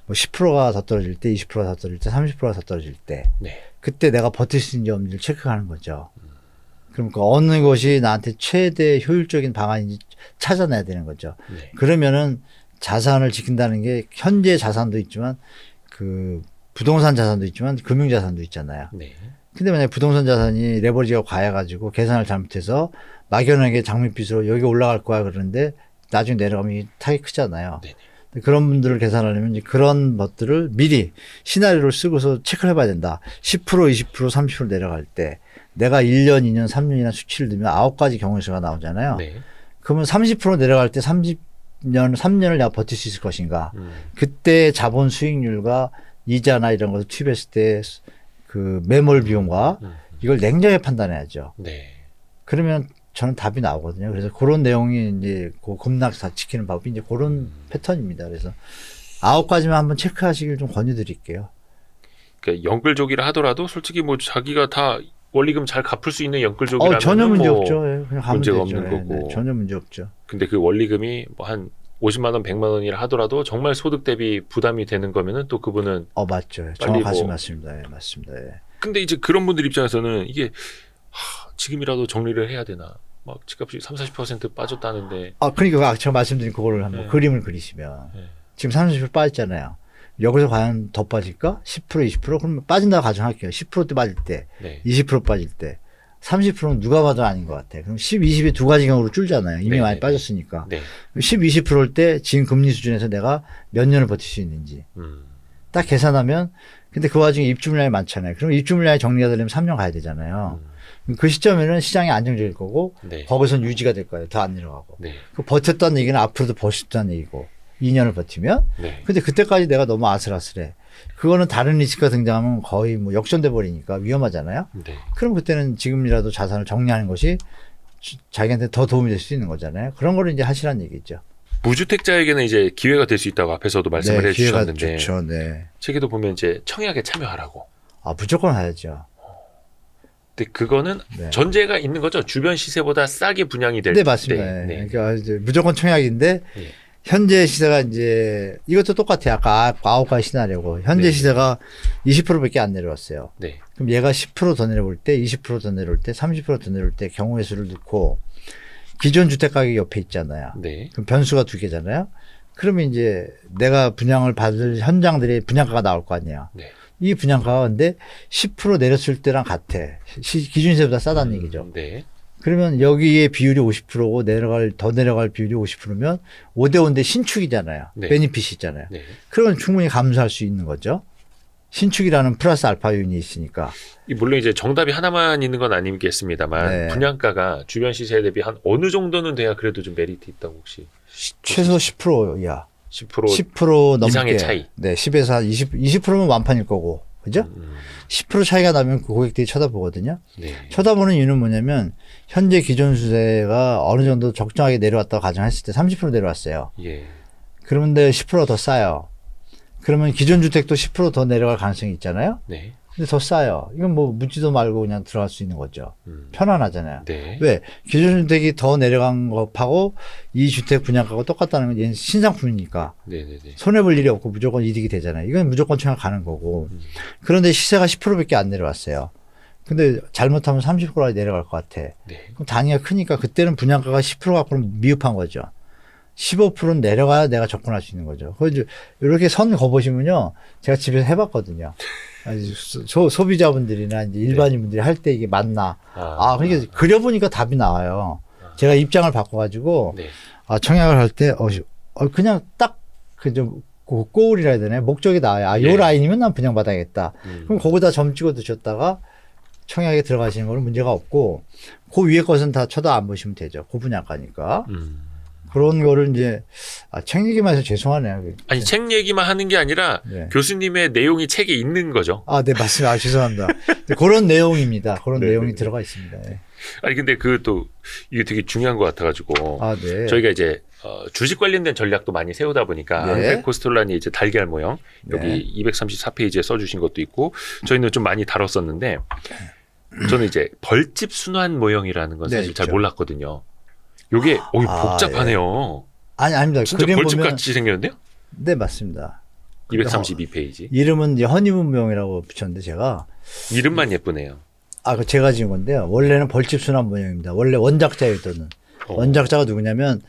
뭐 10%가 더 떨어질 때, 20%가 더 떨어질 때, 30%가 더 떨어질 때, 네. 그때 내가 버틸 수 있는지 없는지를 체크하는 거죠. 그러니까 어느 것이 나한테 최대 효율적인 방안인지 찾아내야 되는 거죠. 네. 그러면은 자산을 지킨다는 게 현재 자산도 있지만 그 부동산 자산도 있지만 금융 자산도 있잖아요. 네. 근데 만약에 부동산 자산이 레버리지가 과해가지고 계산을 잘못해서 막연하게 장밋빛으로 여기 올라갈 거야 그러는데 나중에 내려가면 타격이 크잖아요. 네네. 그런 분들을 계산하려면 이제 그런 것들을 미리 시나리오를 쓰고서 체크를 해봐야 된다. 10%, 20%, 30% 내려갈 때 내가 1년, 2년, 3년이나 수치를 두면 9가지 경우의 수가 나오잖아요. 네. 그러면 30% 내려갈 때 3년을 내가 버틸 수 있을 것인가. 그때 자본 수익률과 이자나 이런 것을 투입했을 때 그 매몰 비용과 이걸 냉정하게 판단해야죠. 네. 그러면 저는 답이 나오거든요. 그래서 그런 내용이 이제 그 급락 다 지키는 방법이 이제 그런 패턴입니다. 그래서 9가지만 한번 체크하시길 좀 권유드릴게요. 그러니까 연끌조기를 하더라도 솔직히 뭐 자기가 다 원리금 잘 갚을 수 있는 연끌족이라면 전혀 문제 뭐 없죠. 예, 그냥 가면 문제가 되죠. 없는 예, 거고. 네, 전혀 문제 없죠. 근데 그 원리금이 뭐 한 50만 원, 100만 원이라 하더라도 정말 소득 대비 부담이 되는 거면은 또 그분은 맞죠. 빨리 정확하시 뭐- 맞습니다. 예, 맞습니다. 예. 근데 이제 그런 분들 입장에서는 이게 지금이라도 정리를 해야 되나? 막 집값이 30-40% 빠졌다는데. 그러니까 제가 말씀드린 그거를 한번 네. 그림을 그리시면 네. 지금 30% 빠졌잖아요. 여기서 과연 더 빠질까? 10%, 20%? 그러면 빠진다고 가정할게요. 10%대 빠질 때, 네. 20% 빠질 때. 30%는 누가 봐도 아닌 것 같아. 그럼 10, 20이 두 가지 경우로 줄잖아요. 이미 네, 많이 네, 빠졌으니까. 네. 10, 20%일 때 지금 금리 수준에서 내가 몇 년을 버틸 수 있는지. 딱 계산하면, 근데 그 와중에 입주 물량이 많잖아요. 그럼 입주 물량이 정리가 되려면 3년 가야 되잖아요. 그 시점에는 시장이 안정적일 거고, 네. 거기선 유지가 될 거예요. 더 안 내려가고. 네. 그 버텼다는 얘기는 앞으로도 버텼다는 얘기고, 2년을 버티면. 네. 근데 그때까지 내가 너무 아슬아슬해. 그거는 다른 리스크가 등장하면 거의 뭐 역전돼 버리니까 위험하잖아요. 네. 그럼 그때는 지금이라도 자산을 정리하는 것이 자기한테 더 도움이 될 수 있는 거잖아요. 그런 거를 이제 하시라는 얘기죠. 무주택자에게는 이제 기회가 될 수 있다고 앞에서도 말씀을 네, 기회가 해주셨는데 좋죠. 네. 책에도 보면 이제 청약에 참여하라고. 무조건 하야죠. 근데 그거는 네. 전제가 있는 거죠. 주변 시세보다 싸게 분양이 될 네, 맞습니다. 때. 네. 그러니까 이제 무조건 청약인데 네. 현재 시세가 이제 이것도 똑같아요. 아까 9가지 시나리오고 현재 네. 시세가 20%밖에 안 내려왔어요. 네. 그럼 얘가 10% 더 내려올 때, 20% 더 내려올 때, 30% 더 내려올 때 경우의 수를 넣고 기존 주택 가격이 옆에 있잖아요. 네. 그럼 변수가 두 개잖아요. 그러면 이제 내가 분양을 받을 현장들의 분양가가 나올 거 아니에요. 네. 이 분양가가 근데 10% 내렸을 때랑 같아. 기준세보다 싸다는 얘기죠. 네. 그러면 여기에 비율이 50%고 더 내려갈 비율이 50%면 5대5인데 신축이잖아요. 네. 베니핏이 있잖아요. 네. 그러면 충분히 감수할 수 있는 거죠. 신축이라는 플러스 알파 요인이 있으니까. 물론 이제 정답이 하나만 있는 건 아니겠습니다만 네. 분양가가 주변 시세에 대비 한 어느 정도는 돼야 그래도 좀 메리트 있다고 혹시 최소 10% 이하. 10% 10% 넘게. 이상의 차이. 네, 10에서 한 20%면 완판일 거고. 그죠? 10% 차이가 나면 그 고객들이 쳐다보거든요. 네. 쳐다보는 이유는 뭐냐면 현재 기존 수세가 어느 정도 적정하게 내려왔다고 가정했을 때 30% 내려왔어요. 예. 그런데 10%더 싸요. 그러면 기존 주택도 10% 더 내려갈 가능성이 있잖아요. 네. 근데 더 싸요. 이건 뭐 묻지도 말고 그냥 들어갈 수 있는 거죠. 편안하잖아요. 네. 왜? 기존 주택이 더 내려간 것하고 이 주택 분양가가 똑같다는 건 얘는 신상품이니까 네, 네, 네. 손해볼 일이 없고 무조건 이득이 되잖아요. 이건 무조건 청약 가는 거고. 그런데 시세가 10%밖에 안 내려왔어요. 근데 잘못하면 30%까지 내려갈 것 같아. 네. 그럼 단위가 크니까 그때는 분양가가 10% 갖고는 미흡한 거죠. 15%는 내려가야 내가 접근할 수 있는 거죠. 그래서 이렇게 선 거보시면요. 제가 집에서 해봤거든요. 소비자분들이나 이제 일반인분들이 할 때 이게 맞나. 그러니까 그려보니까 답이 나와요. 제가 입장을 바꿔가지고, 네. 청약을 할 때, 그냥 딱, 꼬울이라 해야 되나요? 목적이 나와요. 요 예. 라인이면 난 분양받아야겠다. 그럼 거기다 점 찍어 두셨다가 청약에 들어가시는 거는 문제가 없고, 그 위에 것은 다 쳐다 안 보시면 되죠. 그 분양가니까. 그런 거를 이제, 책 얘기만 해서 죄송하네요. 아니 책 얘기만 하는 게 아니라 네. 교수님의 내용이 책에 있는 거죠. 네, 맞습니다. 죄송합니다. 그런 내용입니다. 그런 네, 내용이 네. 들어가 있습니다. 네. 아니 근데 그 또 이게 되게 중요한 것 같아가지고 네. 저희가 이제 주식 관련된 전략도 많이 세우다 보니까 네. 앙페코스톨란이 이제 달걀 모형 여기 네. 234페이지에 써주신 것도 있고 저희는 좀 많이 다뤘었는데 저는 이제 벌집 순환 모형이라는 건 네, 사실 잘 있죠. 몰랐거든요. 요게 복잡하네요. 아닙니다. 진짜 그림 벌집 보면 같이 생겼는데요? 네, 맞습니다. 232페이지. 이름은 이제 허니문명이라고 붙였는데 제가 이름만 예쁘네요. 그 제가 지은 건데요. 원래는 벌집 순환 모형입니다. 원래 원작자였던 원작자가 누구냐면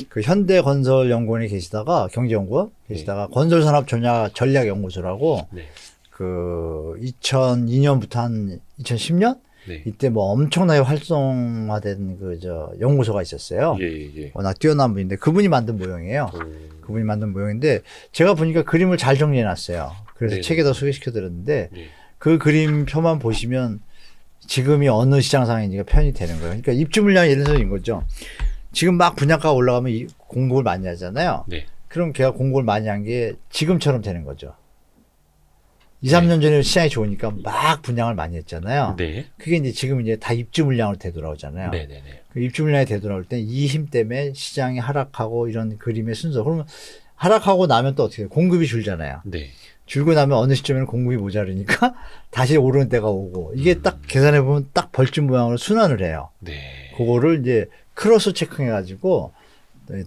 그 현대건설연구원에 계시다가 경제연구원 계시다가 건설산업 전략연구소라고 네. 그 2002년부터 한 2010년 네. 이때 뭐 엄청나게 활성화된 연구소가 있었어요. 예. 워낙 뛰어난 분인데 그분이 만든 모형이에요. 그분이 만든 모형인데 제가 보니까 그림을 잘 정리해 놨어요. 그래서 네네. 책에다 소개시켜 드렸는데 예. 그 그림표만 보시면 지금이 어느 시장 상황인지가 표현이 되는 거예요. 그러니까 입주 물량이 예를 들어서 이거죠. 지금 막 분양가가 올라가면 공급을 많이 하잖아요. 네. 그럼 걔가 공급을 많이 한 게 지금처럼 되는 거죠. 2, 3년 전에 시장이 좋으니까 막 분양을 많이 했잖아요. 네. 그게 이제 지금 이제 다 입주 물량으로 되돌아오잖아요. 네네네. 그 입주 물량이 되돌아올 때 이 힘 때문에 시장이 하락하고 이런 그림의 순서. 그러면 하락하고 나면 또 어떻게 돼요? 공급이 줄잖아요. 네. 줄고 나면 어느 시점에는 공급이 모자르니까 다시 오르는 때가 오고 이게 딱 계산해 보면 딱 벌집 모양으로 순환을 해요. 네. 그거를 이제 크로스 체킹해 가지고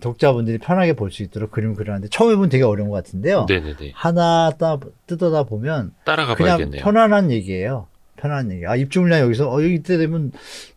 독자분들이 편하게 볼 수 있도록 그림을 그리는데 처음에 보면 되게 어려운 것 같은데요. 네네네. 하나 뜯어다 보면 따라가 그냥 봐야겠네요. 편안한 얘기예요. 편안한 얘기. 아, 입주 물량 여기서 여기 이때 되면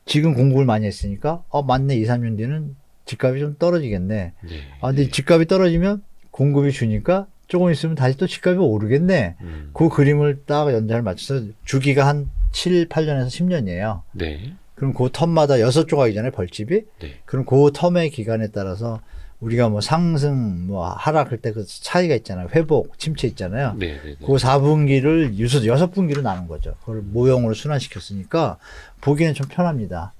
지금 공급을 많이 했으니까 맞네. 2, 3년 뒤는 집값이 좀 떨어지겠네. 네. 근데 집값이 떨어지면 공급이 주니까 조금 있으면 다시 또 집값이 오르겠네. 음. 그 그림을 딱 연장을 맞춰서 주기가 한 7, 8년에서 10년이에요. 네. 그럼 그 텀마다 6조각이잖아요, 벌집이. 네. 그럼 그 텀의 기간에 따라서 우리가 뭐 상승, 뭐 하락할 때 그 차이가 있잖아요. 회복, 침체 있잖아요. 네네네. 그 4분기를 6분기로 나눈 거죠. 그걸 모형으로 순환시켰으니까 보기에는 좀 편합니다.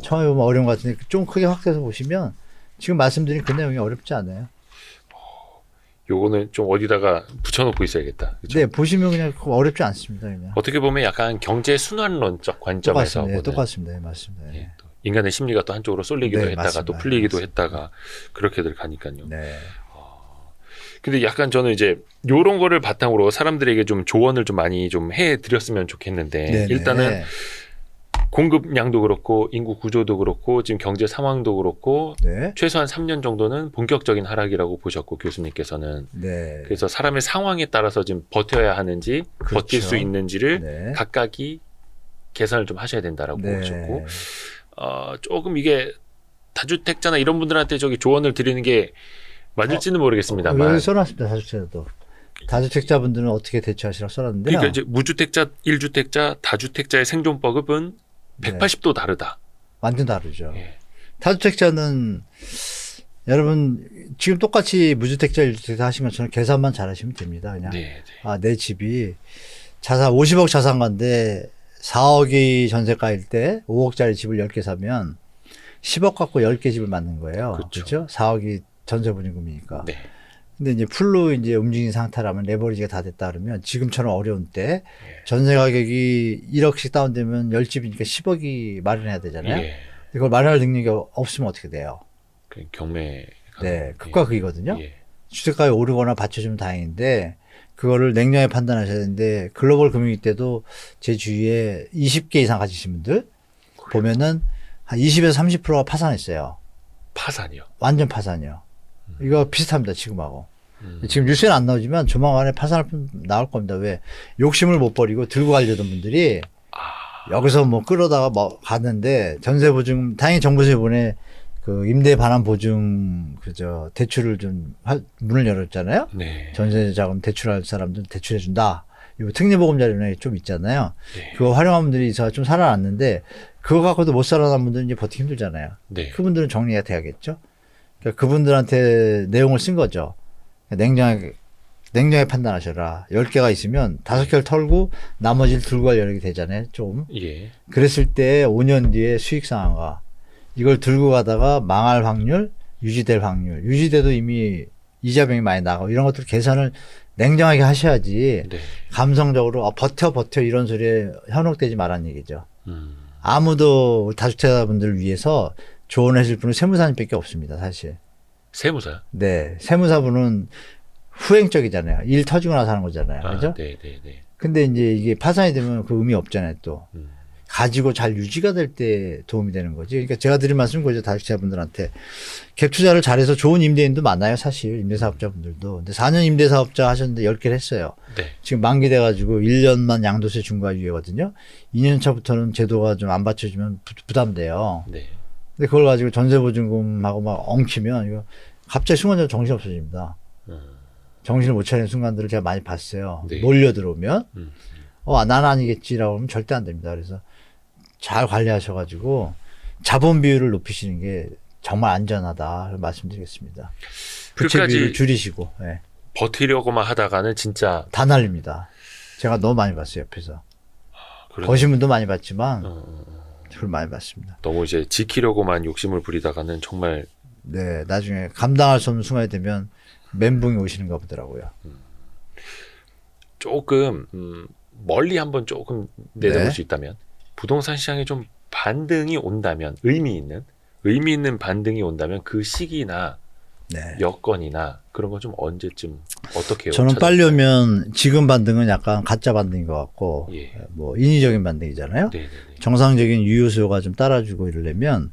처음에 보면 어려운 것 같은데 좀 크게 확대해서 보시면 지금 말씀드린 그 내용이 어렵지 않아요. 요거는 좀 어디다가 붙여놓고 있어야겠다. 그쵸? 네, 보시면 그냥 어렵지 않습니다. 그냥. 어떻게 보면 약간 경제 순환론적 관점에서 똑같습니다. 보는 똑같습니다. 네, 맞습니다. 예, 또 인간의 심리가 또 한쪽으로 쏠리기도 네, 했다가 맞습니다. 또 풀리기도 맞습니다. 했다가 그렇게들 가니까요. 네. 근데 약간 저는 이제 요런 거를 바탕으로 사람들에게 좀 조언을 좀 많이 좀 해드렸으면 좋겠는데 네네. 일단은 공급량도 그렇고 인구 구조도 그렇고 지금 경제 상황도 그렇고 네. 최소한 3년 정도는 본격적인 하락이라고 보셨고 교수님께서는 네. 그래서 사람의 상황에 따라서 지금 버텨야 하는지 그렇죠. 버틸 수 있는지를 네. 각각이 계산을 좀 하셔야 된다라고 네. 보셨고 조금 이게 다주택자나 이런 분들한테 저기 조언을 드리는 게 맞을지는 모르겠습니다만 여기 써놨습니다. 다주택자도. 다주택자분들은 어떻게 대처하시라고 써놨는데요. 그러니까 이제 무주택자, 1주택자, 다주택자의 생존법은 180도 다르다. 완전 다르죠. 예. 다주택자는 여러분 지금 똑같이 무주택자, 1주택자 하신 것처럼 계산만 잘하시면 됩니다. 그냥 네, 내 집이 자산 50억 자산가인데 4억이 전세가일 때 5억짜리 집을 10개 사면 10억 갖고 10개 집을 만든 거예요. 그렇죠. 그렇죠? 4억이 전세 보증금이니까. 네. 근데 이제 풀로 이제 움직인 상태라면 레버리지가 다 됐다 그러면 지금처럼 어려운 때 예. 전세 가격이 1억씩 다운되면 10집이니까 10억이 마련해야 되잖아요. 예. 이걸 마련할 능력이 없으면 어떻게 돼요? 그 경매. 네, 극과 극이거든요. 예. 주택가에 오르거나 받쳐주면 다행인데 그거를 냉정하게 판단하셔야 되는데 글로벌 금융위 때도 제 주위에 20개 이상 가지신 분들 보면은 한 20에서 30%가 파산했어요. 파산이요. 완전 파산이요. 이거 비슷합니다, 지금하고. 음. 지금 뉴스에는 안 나오지만 조만간에 파산할 분 나올 겁니다. 왜? 욕심을 못 버리고 들고 가려던 분들이 여기서 뭐 끌어다가 뭐 갔는데 전세 보증, 다행히 정부에서 이번에 그 임대 반환 보증 그저 대출을 좀 문을 열었잖아요. 네. 전세 자금 대출할 사람들 대출해 준다. 이 특례보금자리론에 좀 있잖아요. 네. 그거 활용한 분들이 좀 살아났는데 그거 갖고도 못 살아난 분들은 이제 버티기 힘들잖아요. 네. 그분들은 정리가 돼야겠죠. 그러니까 그분들한테 내용을 쓴 거죠. 냉정하게 판단하셔라. 10개가 있으면 5개를 털고 나머지를 들고 갈 여력이 되잖아요. 좀. 예. 그랬을 때 5년 뒤에 수익 상한가. 이걸 들고 가다가 망할 확률, 유지될 확률. 유지돼도 이미 이자병이 많이 나가고 이런 것들 계산을 냉정하게 하셔야지 네. 감성적으로 버텨 이런 소리에 현혹되지 말라는 얘기죠. 음. 아무도 다주택자분들을 위해서 조언하실 분은 세무사님밖에 없습니다, 사실. 세무사요? 네, 세무사분은 후행적이잖아요. 일 터지고 나서 하는 거잖아요, 그죠? 네, 네, 네. 근데 이제 이게 파산이 되면 그 의미 없잖아요, 또. 음. 가지고 잘 유지가 될 때 도움이 되는 거지. 그러니까 제가 드린 말씀은 그죠, 다주택자분들한테. 갭 투자를 잘해서 좋은 임대인도 많아요, 사실. 임대사업자분들도. 근데 4년 임대사업자 하셨는데 10개를 했어요. 네. 지금 만기 돼가지고 1년만 양도세 중과 유예거든요. 2년 차부터는 제도가 좀 안 받쳐주면 부담돼요. 네. 근데 그걸 가지고 전세보증금하고 막 엉키면 이거 갑자기 순간적으로 정신 없어집니다. 정신을 못 차리는 순간들을 제가 많이 봤어요. 네. 몰려 들어오면 음. 난 아니겠지라고 하면 절대 안 됩니다. 그래서 잘 관리하셔가지고 자본 비율을 높이시는 게 정말 안전하다 말씀드리겠습니다. 부채 끝까지 비율을 줄이시고 네. 버티려고만 하다가는 진짜 다 날립니다. 제가 너무 많이 봤어요, 옆에서. 그런 버신 분도 많이 봤지만 어, 그걸 많이 봤습니다. 너무 이제 지키려고만 욕심을 부리다가는 정말 네, 나중에 감당할 수 없는 순간이 되면 멘붕이 오시는가 보더라고요. 조금 멀리 한번 조금 내다볼 네. 수 있다면 부동산 시장에 좀 반등이 온다면 의미 있는 반등이 온다면 그 시기나 네. 여건이나 그런 건 좀 언제쯤 어떻게 저는 찾아볼까요? 빨리 오면 지금 반등은 약간 가짜 반등인 것 같고 예. 뭐 인위적인 반등이잖아요. 네네네. 정상적인 유효 수요가 좀 따라주고 이러려면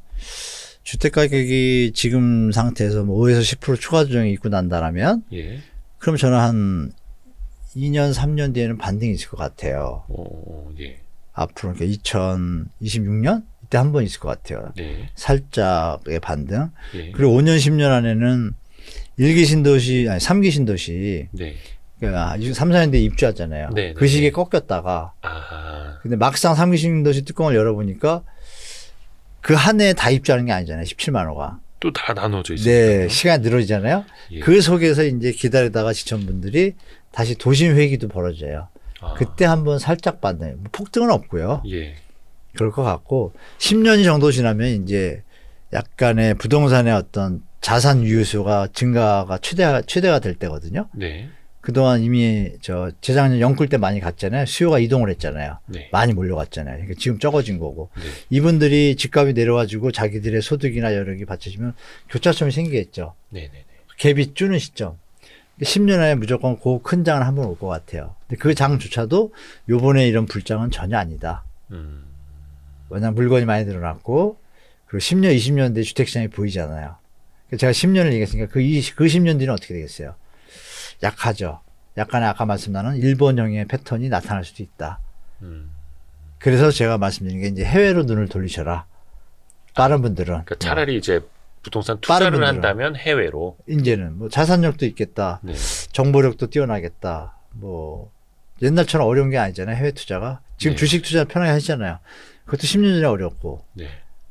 주택 가격이 지금 상태에서 뭐 5에서 10% 추가 조정이 있고 난다라면 예. 그럼 저는 한 2년 3년 뒤에는 반등이 있을 것 같아요. 예. 앞으로 그러니까 2026년 이때 한 번 있을 것 같아요. 네. 살짝의 반등. 예. 그리고 5년 10년 안에는 1기 신도시 아니 3기 신도시 네. 그러니까 3, 4년대 입주하잖아요. 네, 그 네, 시기에 네. 꺾였다가 아. 근데 막상 3기 신도시 뚜껑을 열어보니까 그 한 해에 다 입주하는 게 아니잖아요. 17만 호가. 또 다 나눠져 있어요. 네, 시간이 늘어지잖아요. 예. 그 속에서 이제 기다리다가 지친 분들이 다시 도심 회기도 벌어져요. 아. 그때 한번 살짝 반등. 폭등은 없고요. 예. 그럴 것 같고 10년이 정도 지나면 이제 약간의 부동산의 어떤 자산 유효수가 증가가 최대가 될 때거든요. 네. 그동안 이미 재작년 영끌 때 많이 갔잖아요. 수요가 이동을 했잖아요. 네. 많이 몰려갔잖아요. 그러니까 지금 적어진 거고. 네. 이분들이 집값이 내려가지고 자기들의 소득이나 여력이 받쳐지면 교차점이 생기겠죠. 네네네. 갭이 주는 시점. 10년 안에 무조건 그 큰 장은 한번 올 것 같아요. 근데 그 장조차도 요번에 이런 불장은 전혀 아니다. 왜냐하면 물건이 많이 늘어났고 그리고 10년, 20년 뒤에 주택시장이 보이잖아요. 제가 10년을 얘기했으니까 그 10년 뒤는 어떻게 되겠어요? 약하죠. 약간의 아까 말씀나는 일본형의 패턴이 나타날 수도 있다. 그래서 제가 말씀드린 게 이제 해외로 눈을 돌리셔라. 빠른 분들은. 그러니까 차라리 이제 부동산 빠른 투자를 분들은. 한다면 해외로. 이제는 뭐 자산력도 있겠다. 네. 정보력도 뛰어나겠다. 뭐 옛날처럼 어려운 게 아니잖아요. 해외 투자가. 지금 네. 주식 투자 편하게 하시잖아요. 그것도 10년 전에 어렵고. 네.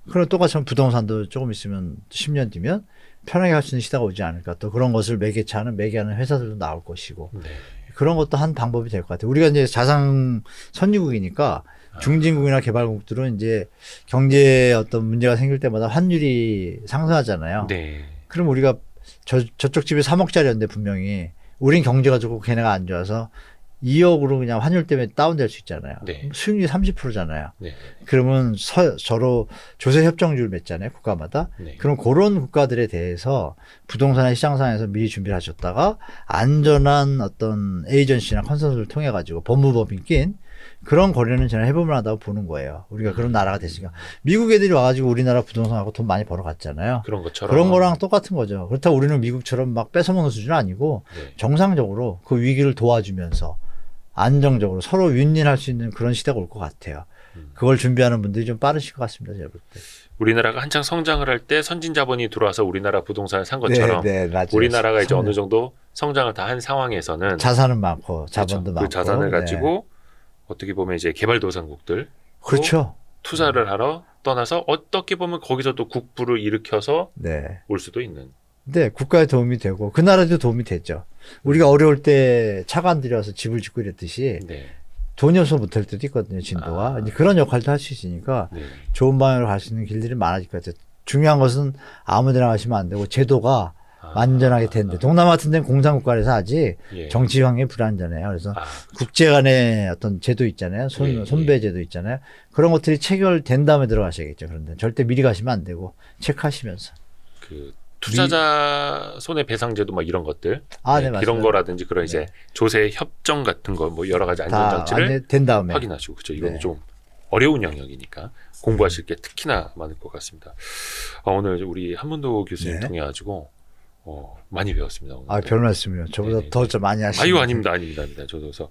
그럼 똑같이 부동산도 조금 있으면 10년 뒤면 편하게 할 수 있는 시대가 오지 않을까. 또 그런 것을 매개하는 회사들도 나올 것이고. 네. 그런 것도 한 방법이 될 것 같아요. 우리가 이제 자산 선진국이니까 중진국이나 개발국들은 이제 경제에 어떤 문제가 생길 때마다 환율이 상승하잖아요. 네. 그럼 우리가 저쪽 집이 3억짜리였는데 분명히 우린 경제가 좋고 걔네가 안 좋아서 2억으로 그냥 환율 때문에 다운될 수 있잖아요. 네. 수익률이 30%잖아요. 네. 그러면 서로 조세 협정주를 맺잖아요. 국가마다. 네. 그럼 그런 국가들에 대해서 부동산 시장상에서 미리 준비를 하셨다가 안전한 어떤 에이전시나 컨설턴트를 통해 가지고 법무법인 낀 그런 거래는 저는 해볼 만하다고 보는 거예요. 우리가 그런 나라가 됐으니까. 미국 애들이 와가지고 우리나라 부동산하고 돈 많이 벌어갔잖아요. 그런 것처럼. 그런 거랑 똑같은 거죠. 그렇다고 우리는 미국처럼 막 뺏어먹는 수준은 아니고 네. 정상적으로 그 위기를 도와주면서 안정적으로 서로 윈윈할 수 있는 그런 시대가 올 것 같아요. 그걸 준비하는 분들이 좀 빠르실 것 같습니다. 제가 볼 때. 우리나라가 한창 성장을 할 때 선진 자본이 들어와서 우리나라 부동산을 산 것처럼 네, 맞아요. 우리나라가 이제 어느 정도 성장을 다 한 상황에서는 자산은 많고 자본도 그렇죠. 많고 그 자산을 네. 가지고 어떻게 보면 이제 개발도상국들 그렇죠. 투자를 하러 떠나서 어떻게 보면 거기서 또 국부를 일으켜서 네. 올 수도 있는. 네, 국가에 도움이 되고 그 나라도 도움이 됐죠. 우리가 어려울 때 차가 안 들여서 집을 짓고 이랬듯이 네. 돈이 없어 못할 때도 있거든요. 진도가. 이제 그런 역할도 할 수 있으니까 네. 좋은 방향으로 갈 수 있는 길들이 많아질 것 같아요. 중요한 것은 아무데나 가시면 안 되고 제도가 완전하게 된대. 동남아 같은 데는 공산국가라서 아직 예. 정치 환경이 불안전해요. 그래서 아, 국제 간의 어떤 제도 있잖아요. 예, 손배 제도 있잖아요. 그런 것들이 체결된 다음에 들어가셔야겠죠. 그런데 절대 미리 가시면 안 되고 체크하시면서. 그 투자자 손해배상제도 막 이런 것들 아, 네, 이런 맞습니다. 거라든지 그런 이제 조세 협정 같은 거 뭐 여러 가지 안전장치를 된 다음에. 확인하시고 그렇죠. 이건 네. 좀 어려운 영역이니까 공부하실 게 특히나 많을 것 같습니다. 오늘 우리 한문도 교수님 네. 통해 가지고 많이 배웠습니다. 오늘. 아, 별 말씀이요. 저보다 네네. 더 좀 많이 하시는. 아유 아닙니다. 저도 그래서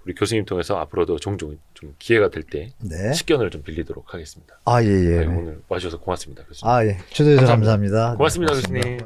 우리 교수님 통해서 앞으로도 종종 좀 기회가 될 때 네. 식견을 좀 빌리도록 하겠습니다. 아, 예, 예. 아유, 오늘 와주셔서 고맙습니다, 교수님. 아, 예. 초대해서 감사합니다. 감사합니다. 고맙습니다, 네, 교수님.